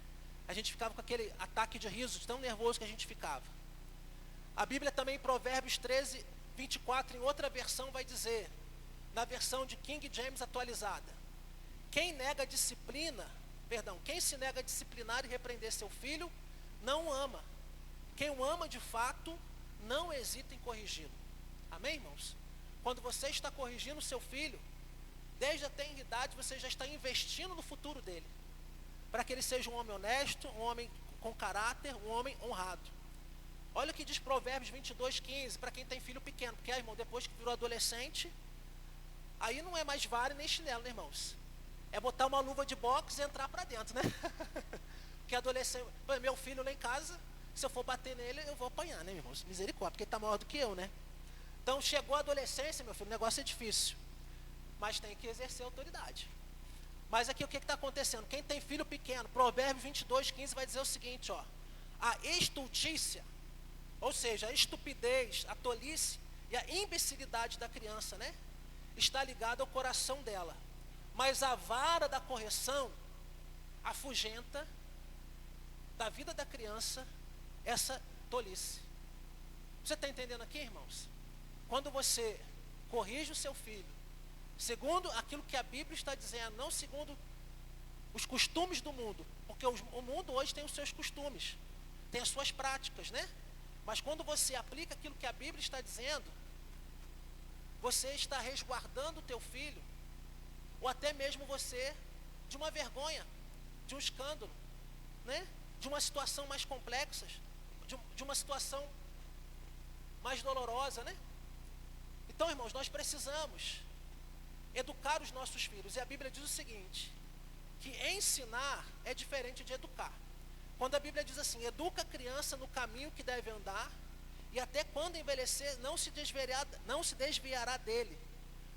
A gente ficava com aquele ataque de riso, tão nervoso que a gente ficava. A Bíblia também, em Provérbios 13, 24, em outra versão vai dizer, na versão de King James atualizada, quem se nega a disciplinar e repreender seu filho, não o ama. Quem o ama de fato, não hesita em corrigi-lo. Amém, irmãos? Quando você está corrigindo o seu filho, desde a tenra idade, você já está investindo no futuro dele, para que ele seja um homem honesto, um homem com caráter, um homem honrado. Olha o que diz Provérbios 22, 15, para quem tem filho pequeno, porque, irmão, depois que virou adolescente, aí não é mais vara nem chinelo, né, irmãos? É botar uma luva de boxe e entrar para dentro, né? Porque adolescente, meu filho lá em casa, se eu for bater nele, eu vou apanhar, né, irmãos? Misericórdia, porque ele está maior do que eu, né? Então, chegou a adolescência, meu filho, o negócio é difícil, mas tem que exercer autoridade. Mas aqui o que está acontecendo? Quem tem filho pequeno, Provérbios 22, 15 vai dizer o seguinte, ó, a estultícia, ou seja, a estupidez, a tolice e a imbecilidade da criança, né, está ligada ao coração dela, mas a vara da correção afugenta da vida da criança essa tolice. Você está entendendo aqui, irmãos? Quando você corrige o seu filho, segundo aquilo que a Bíblia está dizendo, não segundo os costumes do mundo, porque o mundo hoje tem os seus costumes, tem as suas práticas, né? Mas quando você aplica aquilo que a Bíblia está dizendo, você está resguardando o teu filho, ou até mesmo você, de uma vergonha, de um escândalo, né? De uma situação mais complexa, de uma situação mais dolorosa, né? Então, irmãos, nós precisamos educar os nossos filhos. E a Bíblia diz o seguinte, que ensinar é diferente de educar. Quando a Bíblia diz assim, educa a criança no caminho que deve andar, e até quando envelhecer, não se desviará dele.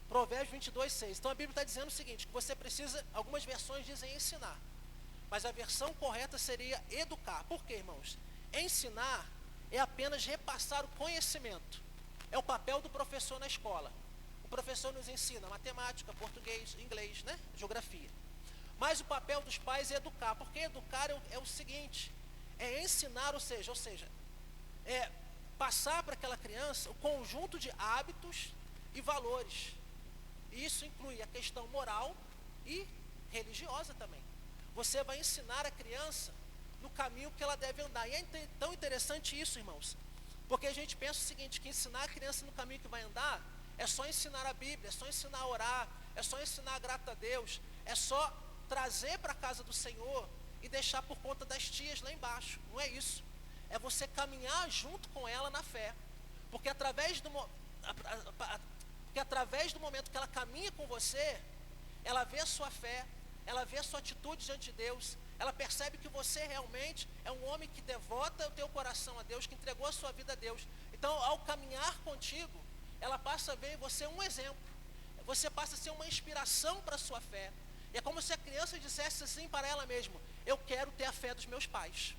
Provérbios 22, 6. Então a Bíblia está dizendo o seguinte, que você precisa, algumas versões dizem ensinar, mas a versão correta seria educar. Por quê, irmãos? Ensinar é apenas repassar o conhecimento. É o papel do professor na escola. O professor nos ensina matemática, português, inglês, né? Geografia. Mas o papel dos pais é educar, porque educar é o seguinte, é ensinar, ou seja, é passar para aquela criança o conjunto de hábitos e valores. E isso inclui a questão moral e religiosa também. Você vai ensinar a criança no caminho que ela deve andar. E é tão interessante isso, irmãos, porque a gente pensa o seguinte, que ensinar a criança no caminho que vai andar é só ensinar a Bíblia, é só ensinar a orar, é só ensinar a grata a Deus, é só trazer para a casa do Senhor e deixar por conta das tias lá embaixo. Não é isso. É você caminhar junto com ela na fé. Porque através do momento que ela caminha com você, ela vê a sua fé, ela vê a sua atitude diante de Deus, ela percebe que você realmente é um homem que devota o teu coração a Deus, que entregou a sua vida a Deus. Então, ao caminhar contigo, ela passa a ver em você um exemplo. Você passa a ser uma inspiração para a sua fé. E é como se a criança dissesse assim para ela mesma, eu quero ter a fé dos meus pais.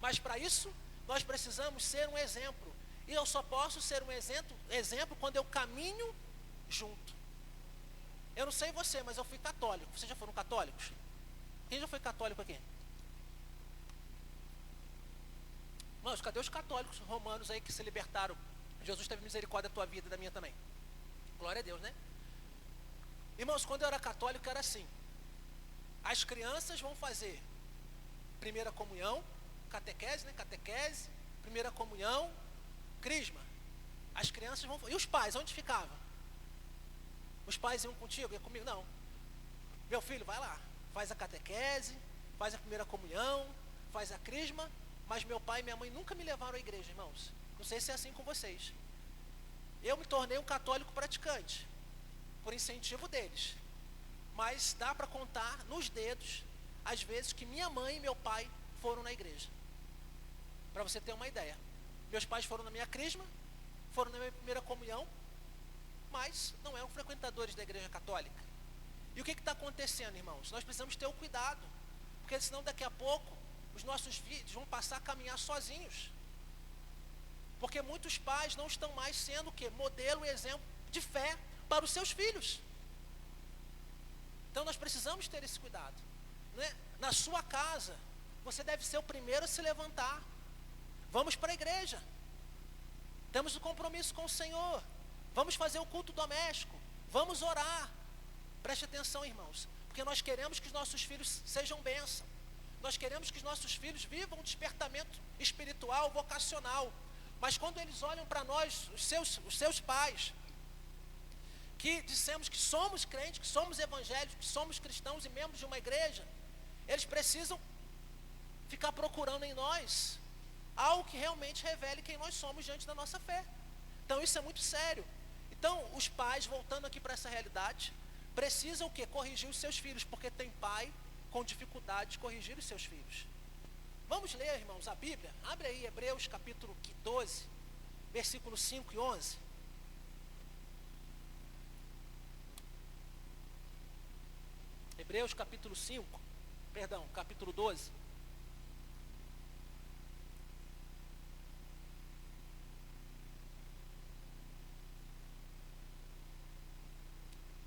Mas para isso, nós precisamos ser um exemplo. E eu só posso ser um exemplo quando eu caminho junto. Eu não sei você, mas eu fui católico. Vocês já foram católicos? Quem já foi católico aqui? Irmãos, cadê os católicos romanos aí que se libertaram? Jesus teve misericórdia da tua vida e da minha também. Glória a Deus, né? Irmãos, quando eu era católico era assim. As crianças vão fazer primeira comunhão, catequese, né? Catequese, primeira comunhão, crisma. As crianças vão... E os pais, onde ficavam? Os pais iam contigo, iam comigo? Não. Meu filho, vai lá. Faz a catequese, faz a primeira comunhão, faz a crisma, mas meu pai e minha mãe nunca me levaram à igreja, irmãos. Não sei se é assim com vocês. Eu me tornei um católico praticante, por incentivo deles. Mas dá para contar nos dedos, as vezes que minha mãe e meu pai foram na igreja. Para você ter uma ideia. Meus pais foram na minha crisma, foram na minha primeira comunhão, mas não eram frequentadores da igreja católica. E o que está acontecendo, irmãos? Nós precisamos ter o cuidado, porque senão daqui a pouco os nossos filhos vão passar a caminhar sozinhos. Porque muitos pais não estão mais sendo o quê? Modelo e exemplo de fé para os seus filhos. Então nós precisamos ter esse cuidado, né? Na sua casa, você deve ser o primeiro a se levantar. Vamos para a igreja. Temos um compromisso com o Senhor. Vamos fazer o culto doméstico. Vamos orar. Preste atenção, irmãos, porque nós queremos que os nossos filhos sejam bênção. Nós queremos que os nossos filhos vivam um despertamento espiritual, vocacional. Mas quando eles olham para nós, os seus pais, que dissemos que somos crentes, que somos evangélicos, que somos cristãos e membros de uma igreja, eles precisam ficar procurando em nós algo que realmente revele quem nós somos diante da nossa fé. Então isso é muito sério. Então os pais, voltando aqui para essa realidade, precisam o quê? Corrigir os seus filhos, porque tem pai com dificuldade de corrigir os seus filhos. Vamos ler, irmãos, a Bíblia? Abre aí Hebreus capítulo 12, versículos 5 e 11. Hebreus capítulo 12.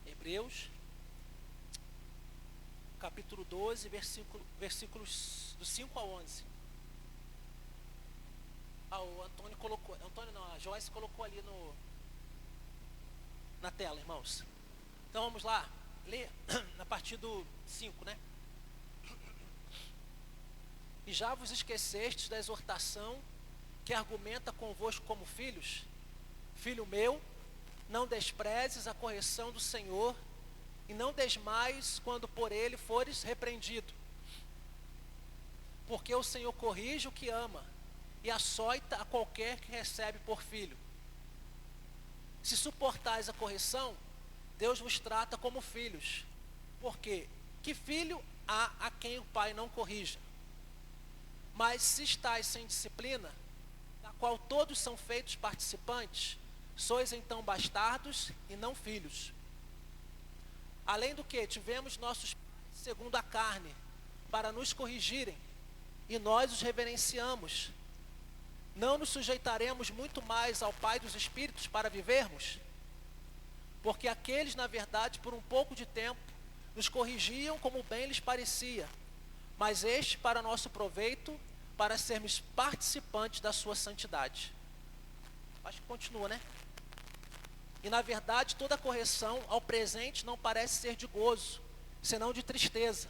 Hebreus capítulo 12, versículos do 5 a 11. O Antônio colocou, a Joyce colocou ali na tela, irmãos. Então vamos lá, ler a partir do 5, né? E já vos esquecestes da exortação que argumenta convosco como filhos? Filho meu, não desprezes a correção do Senhor, e não desmaies quando por ele fores repreendido. Porque o Senhor corrige o que ama, e açoita a qualquer que recebe por filho. Se suportais a correção, Deus vos trata como filhos. Porque que filho há a quem o pai não corrija? Mas se estáis sem disciplina, da qual todos são feitos participantes, sois então bastardos e não filhos. Além do que, tivemos nossos pais segundo a carne, para nos corrigirem, e nós os reverenciamos. Não nos sujeitaremos muito mais ao Pai dos Espíritos para vivermos? Porque aqueles, na verdade, por um pouco de tempo, nos corrigiam como bem lhes parecia, mas este para nosso proveito, para sermos participantes da sua santidade. Acho que continua, né? E na verdade toda correção ao presente não parece ser de gozo, senão de tristeza,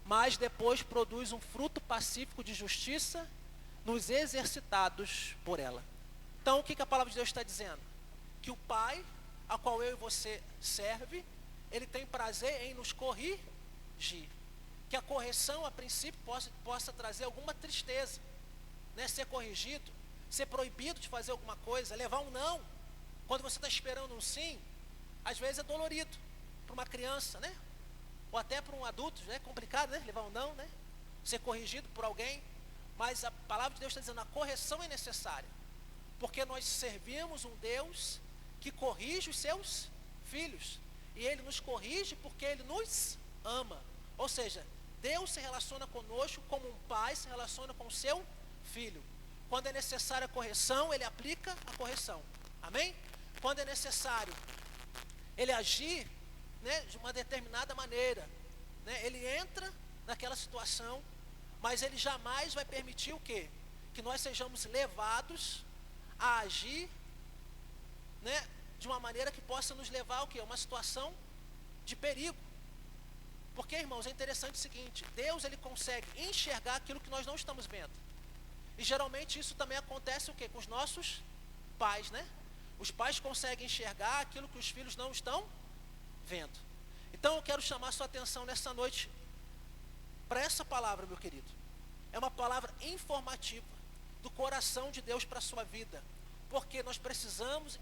mas depois produz um fruto pacífico de justiça nos exercitados por ela. Então o que a palavra de Deus está dizendo? Que o Pai, a qual eu e você serve, Ele tem prazer em nos corrigir. Que a correção a princípio possa trazer alguma tristeza, né? Ser corrigido, ser proibido de fazer alguma coisa, levar um não. Quando você está esperando um sim, às vezes é dolorido para uma criança, né? Ou até para um adulto, é complicado, né? Levar um não, né? Ser corrigido por alguém. Mas a palavra de Deus está dizendo, a correção é necessária. Porque nós servimos um Deus que corrige os seus filhos. E Ele nos corrige porque Ele nos ama. Ou seja, Deus se relaciona conosco como um pai se relaciona com o seu filho. Quando é necessária a correção, Ele aplica a correção. Amém? Quando é necessário Ele agir, né, de uma determinada maneira, né, Ele entra naquela situação, mas Ele jamais vai permitir o quê? Que nós sejamos levados a agir, né, de uma maneira que possa nos levar a uma situação de perigo. Porque, irmãos, é interessante o seguinte, Deus ele consegue enxergar aquilo que nós não estamos vendo. E geralmente isso também acontece o quê? Com os nossos pais, né? Os pais conseguem enxergar aquilo que os filhos não estão vendo. Então eu quero chamar a sua atenção nessa noite para essa palavra, meu querido. É uma palavra informativa do coração de Deus para a sua vida. Porque nós precisamos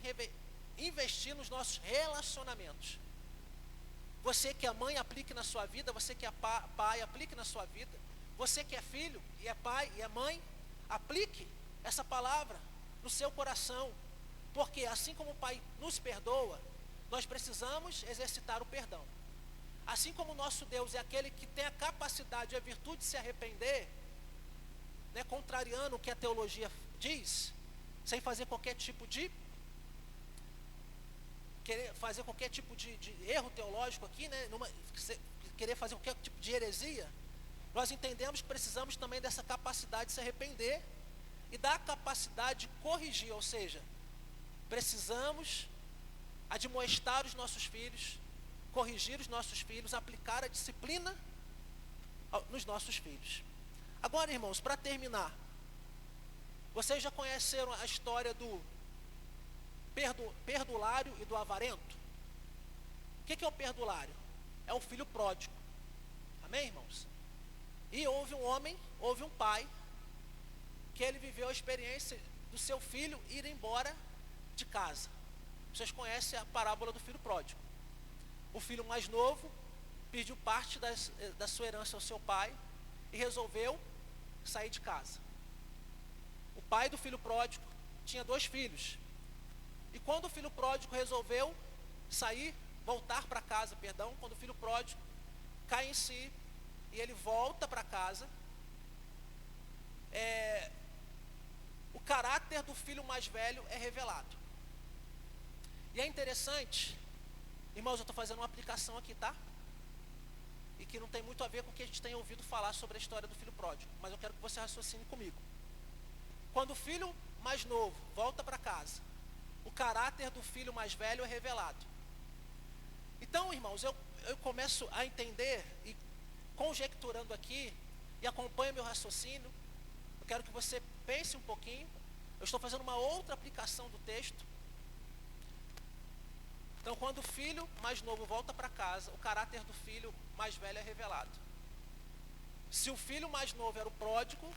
investir nos nossos relacionamentos. Você que é mãe, aplique na sua vida. Você que é pai, aplique na sua vida. Você que é filho e é pai e é mãe, aplique essa palavra no seu coração. Porque assim como o Pai nos perdoa, nós precisamos exercitar o perdão. Assim como o nosso Deus é aquele que tem a capacidade e a virtude de se arrepender, né, contrariando o que a teologia diz, sem fazer qualquer tipo de querer fazer qualquer tipo de erro teológico aqui, né? Querer fazer qualquer tipo de heresia, nós entendemos que precisamos também dessa capacidade de se arrepender e da capacidade de corrigir, ou seja, precisamos admoestar os nossos filhos, corrigir os nossos filhos, aplicar a disciplina nos nossos filhos. Agora, irmãos, para terminar, vocês já conheceram a história do perdulário e do avarento? O que é o perdulário? É o filho pródigo. Amém, irmãos? E houve um pai, que ele viveu a experiência do seu filho ir embora de casa. Vocês conhecem a parábola do filho pródigo. O filho mais novo pediu parte da sua herança ao seu pai e resolveu sair de casa. O pai do filho pródigo tinha 2 filhos. E quando o filho pródigo resolveu voltar para casa, quando o filho pródigo cai em si e ele volta para casa, o caráter do filho mais velho é revelado. E é interessante, irmãos, eu estou fazendo uma aplicação aqui, tá? E que não tem muito a ver com o que a gente tem ouvido falar sobre a história do filho pródigo, mas eu quero que você raciocine comigo. Quando o filho mais novo volta para casa, o caráter do filho mais velho é revelado. Então, irmãos, eu começo a entender, e conjecturando aqui, e acompanha meu raciocínio, eu quero que você pense um pouquinho. Eu estou fazendo uma outra aplicação do texto. Então, quando o filho mais novo volta para casa, o caráter do filho mais velho é revelado. Se o filho mais novo era o pródigo,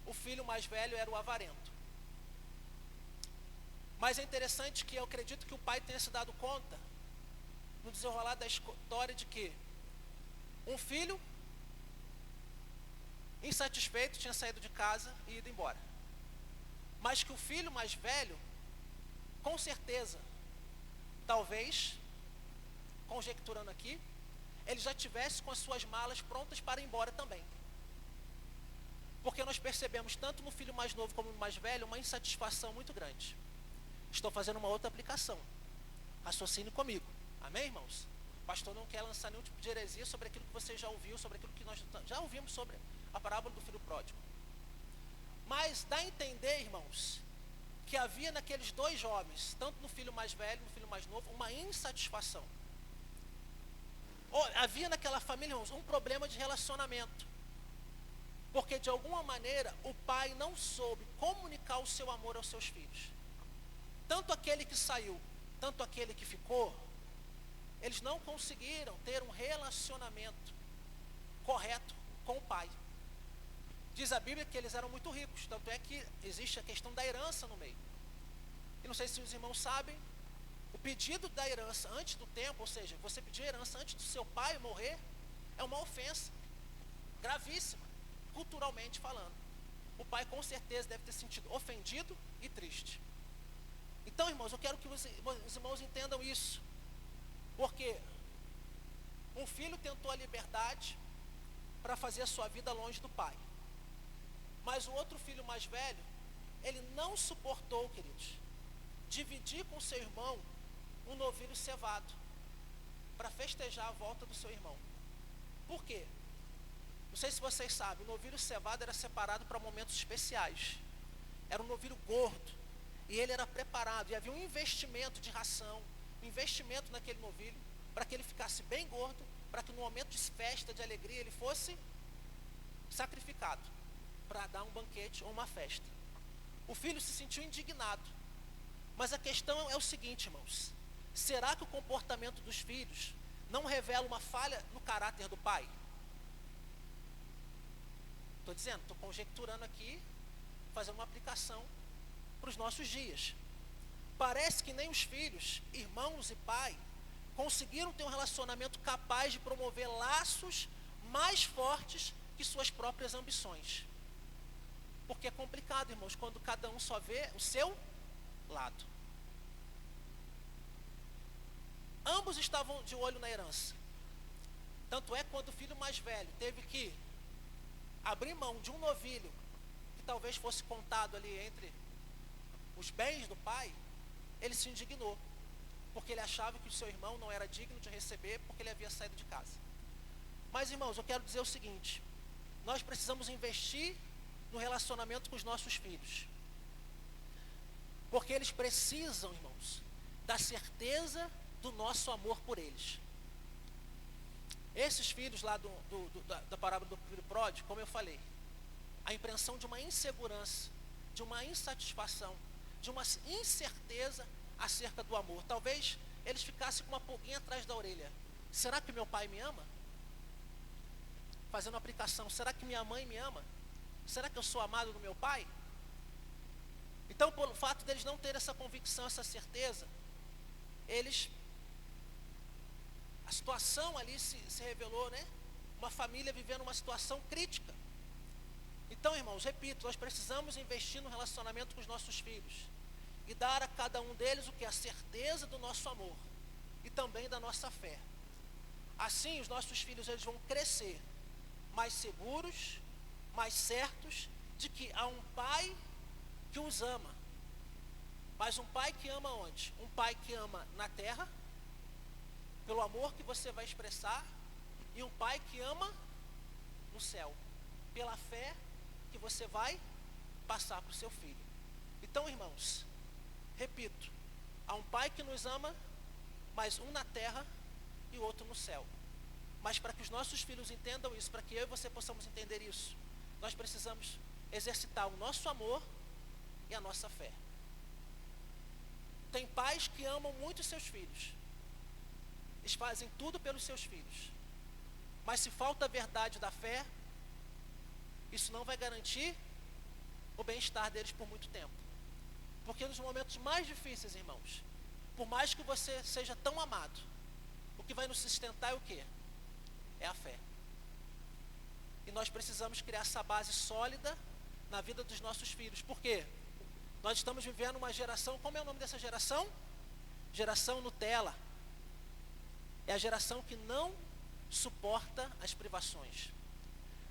o filho mais velho era o avarento. Mas é interessante que eu acredito que o pai tenha se dado conta, no desenrolar da história, de que um filho insatisfeito tinha saído de casa e ido embora. Mas que o filho mais velho, com certeza, talvez, conjecturando aqui, ele já tivesse com as suas malas prontas para ir embora também. Porque nós percebemos tanto no filho mais novo como no mais velho uma insatisfação muito grande. Estou fazendo uma outra aplicação. Raciocine comigo. Amém, irmãos? O pastor não quer lançar nenhum tipo de heresia sobre aquilo que você já ouviu, sobre aquilo que nós já ouvimos sobre a parábola do filho pródigo. Mas dá a entender, irmãos, que havia naqueles 2 jovens, tanto no filho mais velho, no filho mais novo, uma insatisfação. Havia naquela família, irmãos, um problema de relacionamento. Porque de alguma maneira o pai não soube comunicar o seu amor aos seus filhos. Tanto aquele que saiu, tanto aquele que ficou, eles não conseguiram ter um relacionamento correto com o pai. Diz a Bíblia que eles eram muito ricos, tanto é que existe a questão da herança no meio. E não sei se os irmãos sabem, o pedido da herança antes do tempo, ou seja, você pedir herança antes do seu pai morrer, é uma ofensa gravíssima, culturalmente falando. O pai com certeza deve ter se sentido ofendido e triste. Então, irmãos, eu quero que os irmãos entendam isso. Porque um filho tentou a liberdade para fazer a sua vida longe do pai. Mas o outro filho mais velho, ele não suportou, queridos, dividir com seu irmão um novilho cevado para festejar a volta do seu irmão. Por quê? Não sei se vocês sabem, o novilho cevado era separado para momentos especiais. Era um novilho gordo. E ele era preparado. E havia um investimento de ração, um investimento naquele novilho, para que ele ficasse bem gordo, para que no momento de festa, de alegria, ele fosse sacrificado, para dar um banquete ou uma festa. O filho se sentiu indignado. Mas a questão é o seguinte, irmãos. Será que o comportamento dos filhos não revela uma falha no caráter do pai? Estou conjecturando aqui, fazendo uma aplicação para os nossos dias. Parece que nem os filhos, irmãos e pai, conseguiram ter um relacionamento capaz de promover laços mais fortes que suas próprias ambições. Porque é complicado, irmãos, quando cada um só vê o seu lado. Ambos estavam de olho na herança. Tanto é que quando o filho mais velho teve que abrir mão de um novilho, que talvez fosse contado ali entre os bens do pai, ele se indignou, porque ele achava que o seu irmão não era digno de receber, porque ele havia saído de casa. Mas, irmãos, eu quero dizer o seguinte: nós precisamos investir no relacionamento com os nossos filhos, porque eles precisam, irmãos, da certeza do nosso amor por eles. Esses filhos lá da parábola do filho pródigo, como eu falei, a impressão de uma insegurança, de uma insatisfação, de uma incerteza acerca do amor. Talvez eles ficassem com uma pulguinha atrás da orelha. Será que meu pai me ama? Fazendo aplicação, será que minha mãe me ama? Será que eu sou amado do meu pai? Então, pelo fato deles não terem essa convicção, essa certeza, a situação ali se revelou, né? Uma família vivendo uma situação crítica. Então, irmãos, repito, nós precisamos investir no relacionamento com os nossos filhos e dar a cada um deles o que? A certeza do nosso amor e também da nossa fé. Assim, os nossos filhos eles vão crescer mais seguros, mais certos de que há um pai que os ama. Mas um pai que ama onde? Um pai que ama na terra, pelo amor que você vai expressar, e um pai que ama no céu, pela fé que você vai passar para o seu filho. Então, irmãos, repito, há um pai que nos ama, mas um na terra e o outro no céu. Mas para que os nossos filhos entendam isso, para que eu e você possamos entender isso, nós precisamos exercitar o nosso amor e a nossa fé. Tem pais que amam muito seus filhos, eles fazem tudo pelos seus filhos, mas se falta a verdade da fé, isso não vai garantir o bem-estar deles por muito tempo. Porque nos momentos mais difíceis, irmãos, por mais que você seja tão amado, o que vai nos sustentar é o quê? É a fé. E nós precisamos criar essa base sólida na vida dos nossos filhos. Por quê? Nós estamos vivendo uma geração, como é o nome dessa geração? Geração Nutella. É a geração que não suporta as privações.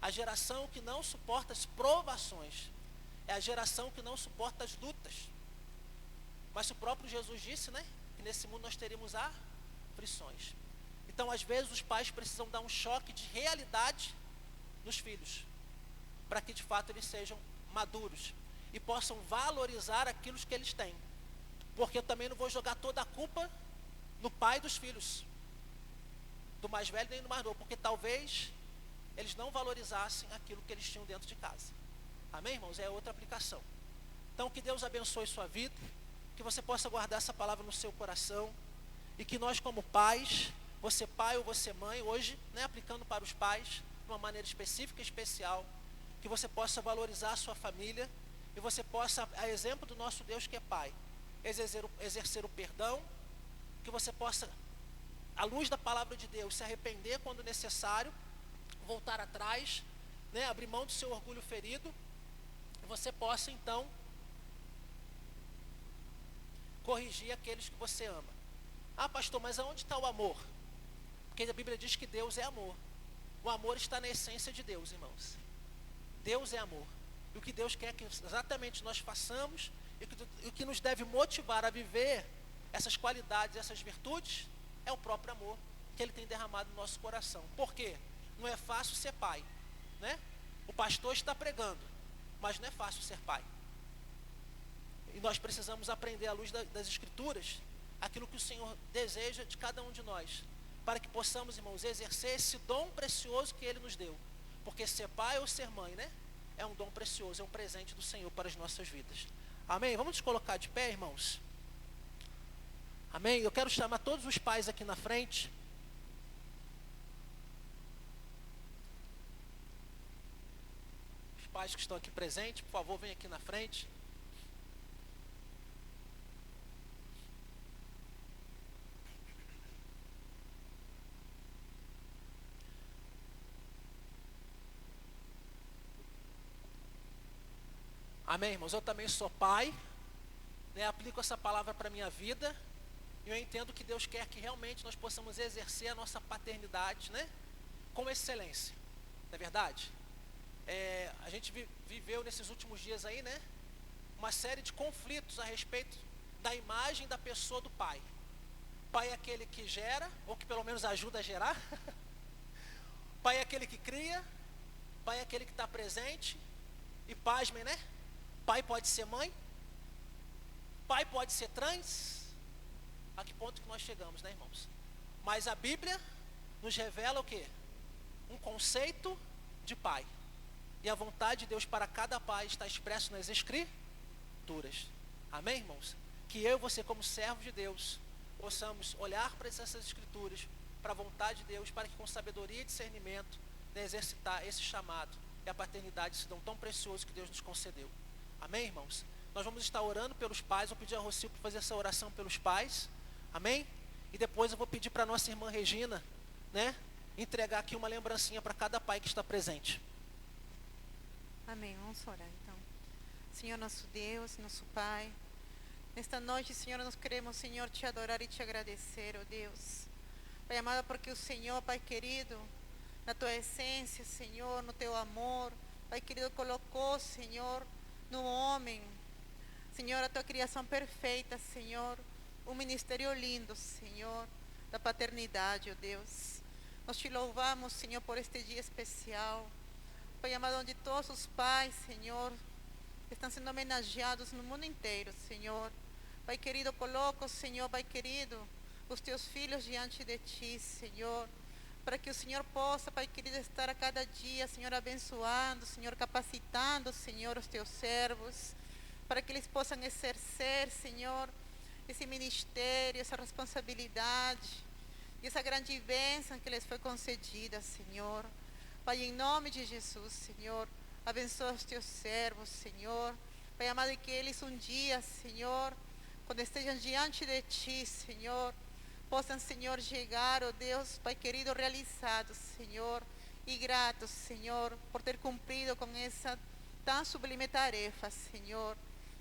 A geração que não suporta as provações. É a geração que não suporta as lutas. Mas o próprio Jesus disse, né? Que nesse mundo nós teríamos aflições. Então, às vezes, os pais precisam dar um choque de realidade nos filhos, para que de fato eles sejam maduros e possam valorizar aquilo que eles têm. Porque eu também não vou jogar toda a culpa no pai dos filhos, do mais velho nem do mais novo, porque talvez eles não valorizassem aquilo que eles tinham dentro de casa. Amém, irmãos? É outra aplicação. Então, que Deus abençoe sua vida, que você possa guardar essa palavra no seu coração, e que nós como pais, você pai ou você mãe, hoje, né, aplicando para os pais, de uma maneira específica e especial, que você possa valorizar a sua família, e você possa, a exemplo do nosso Deus que é Pai, exercer o perdão, que você possa, à luz da palavra de Deus, se arrepender quando necessário, voltar atrás, né, abrir mão do seu orgulho ferido, e você possa então corrigir aqueles que você ama. Ah, pastor, mas aonde está o amor? Porque a Bíblia diz que Deus é amor. O amor está na essência de Deus, irmãos. Deus é amor. E o que Deus quer que exatamente nós façamos, e o que nos deve motivar a viver essas qualidades, essas virtudes, é o próprio amor que Ele tem derramado no nosso coração. Por quê? Não é fácil ser pai, né? O pastor está pregando, mas não é fácil ser pai. E nós precisamos aprender à luz das Escrituras aquilo que o Senhor deseja de cada um de nós, para que possamos, irmãos, exercer esse dom precioso que Ele nos deu. Porque ser pai ou ser mãe, né, é um dom precioso, é um presente do Senhor para as nossas vidas. Amém? Vamos nos colocar de pé, irmãos? Amém? Eu quero chamar todos os pais aqui na frente. Os pais que estão aqui presentes, por favor, venham aqui na frente. Amém, irmãos? Eu também sou pai, né? Aplico essa palavra para a minha vida, e eu entendo que Deus quer que realmente nós possamos exercer a nossa paternidade, né, com excelência, não é verdade? A gente viveu nesses últimos dias aí, né, uma série de conflitos a respeito da imagem da pessoa do pai. Pai é aquele que gera, ou que pelo menos ajuda a gerar. Pai é aquele que cria. Pai é aquele que está presente. E pasmem, né? Pai pode ser mãe. Pai pode ser trans. A que ponto que nós chegamos, né, irmãos? Mas a Bíblia nos revela o quê? Um conceito de pai. E a vontade de Deus para cada pai está expresso nas Escrituras. Amém, irmãos? Que eu e você, como servos de Deus, possamos olhar para essas Escrituras, para a vontade de Deus, para que com sabedoria e discernimento, exercitar esse chamado e a paternidade, esse dom tão precioso que Deus nos concedeu. Amém, irmãos? Nós vamos estar orando pelos pais. Vou pedir a Rocio para fazer essa oração pelos pais. Amém? E depois eu vou pedir para a nossa irmã Regina, né, entregar aqui uma lembrancinha para cada pai que está presente. Amém. Vamos orar então. Senhor nosso Deus, nosso Pai, nesta noite, Senhor, nós queremos, Senhor, te adorar e te agradecer, ó Deus. Pai amado, porque o Senhor, Pai querido, na tua essência, Senhor, no teu amor, Pai querido, colocou, Senhor, no homem, Senhor, a tua criação perfeita, Senhor, um ministério lindo, Senhor, da paternidade, ó Deus. Nós te louvamos, Senhor, por este dia especial. Pai amado, onde todos os pais, Senhor, estão sendo homenageados no mundo inteiro, Senhor. Pai querido, coloco, Senhor, Pai querido, os teus filhos diante de ti, Senhor, para que o Senhor possa, Pai querido, estar a cada dia, Senhor, abençoando, Senhor, capacitando, Senhor, os teus servos, para que eles possam exercer, Senhor, esse ministério, essa responsabilidade e essa grande bênção que lhes foi concedida, Senhor. Pai, em nome de Jesus, Senhor, abençoa os teus servos, Senhor. Pai amado, e que eles um dia, Senhor, quando estejam diante de ti, Senhor, possam, Senhor, chegar, ó Deus, Pai querido, realizados, Senhor, e gratos, Senhor, por ter cumprido com essa tão sublime tarefa, Senhor.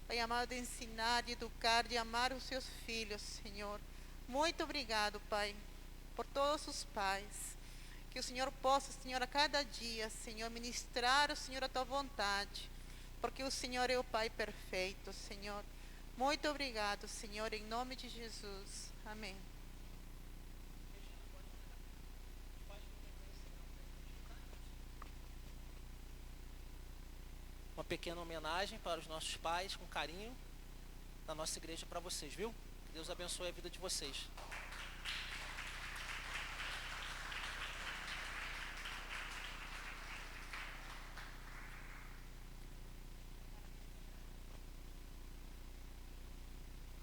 Pai amado, de ensinar, de educar, de amar os seus filhos, Senhor. Muito obrigado, Pai, por todos os pais. Que o Senhor possa, Senhor, a cada dia, Senhor, ministrar o Senhor a tua vontade, porque o Senhor é o Pai perfeito, Senhor. Muito obrigado, Senhor, em nome de Jesus. Amém. Uma pequena homenagem para os nossos pais, com carinho, da nossa igreja para vocês, viu? Que Deus abençoe a vida de vocês.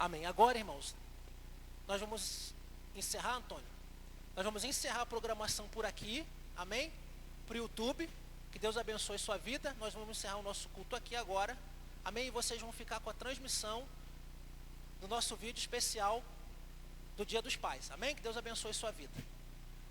Amém. Agora, irmãos, nós vamos encerrar, Antônio. Nós vamos encerrar a programação por aqui, amém? Para o YouTube. Que Deus abençoe sua vida. Nós vamos encerrar o nosso culto aqui agora. Amém? E vocês vão ficar com a transmissão do nosso vídeo especial do Dia dos Pais. Amém? Que Deus abençoe sua vida.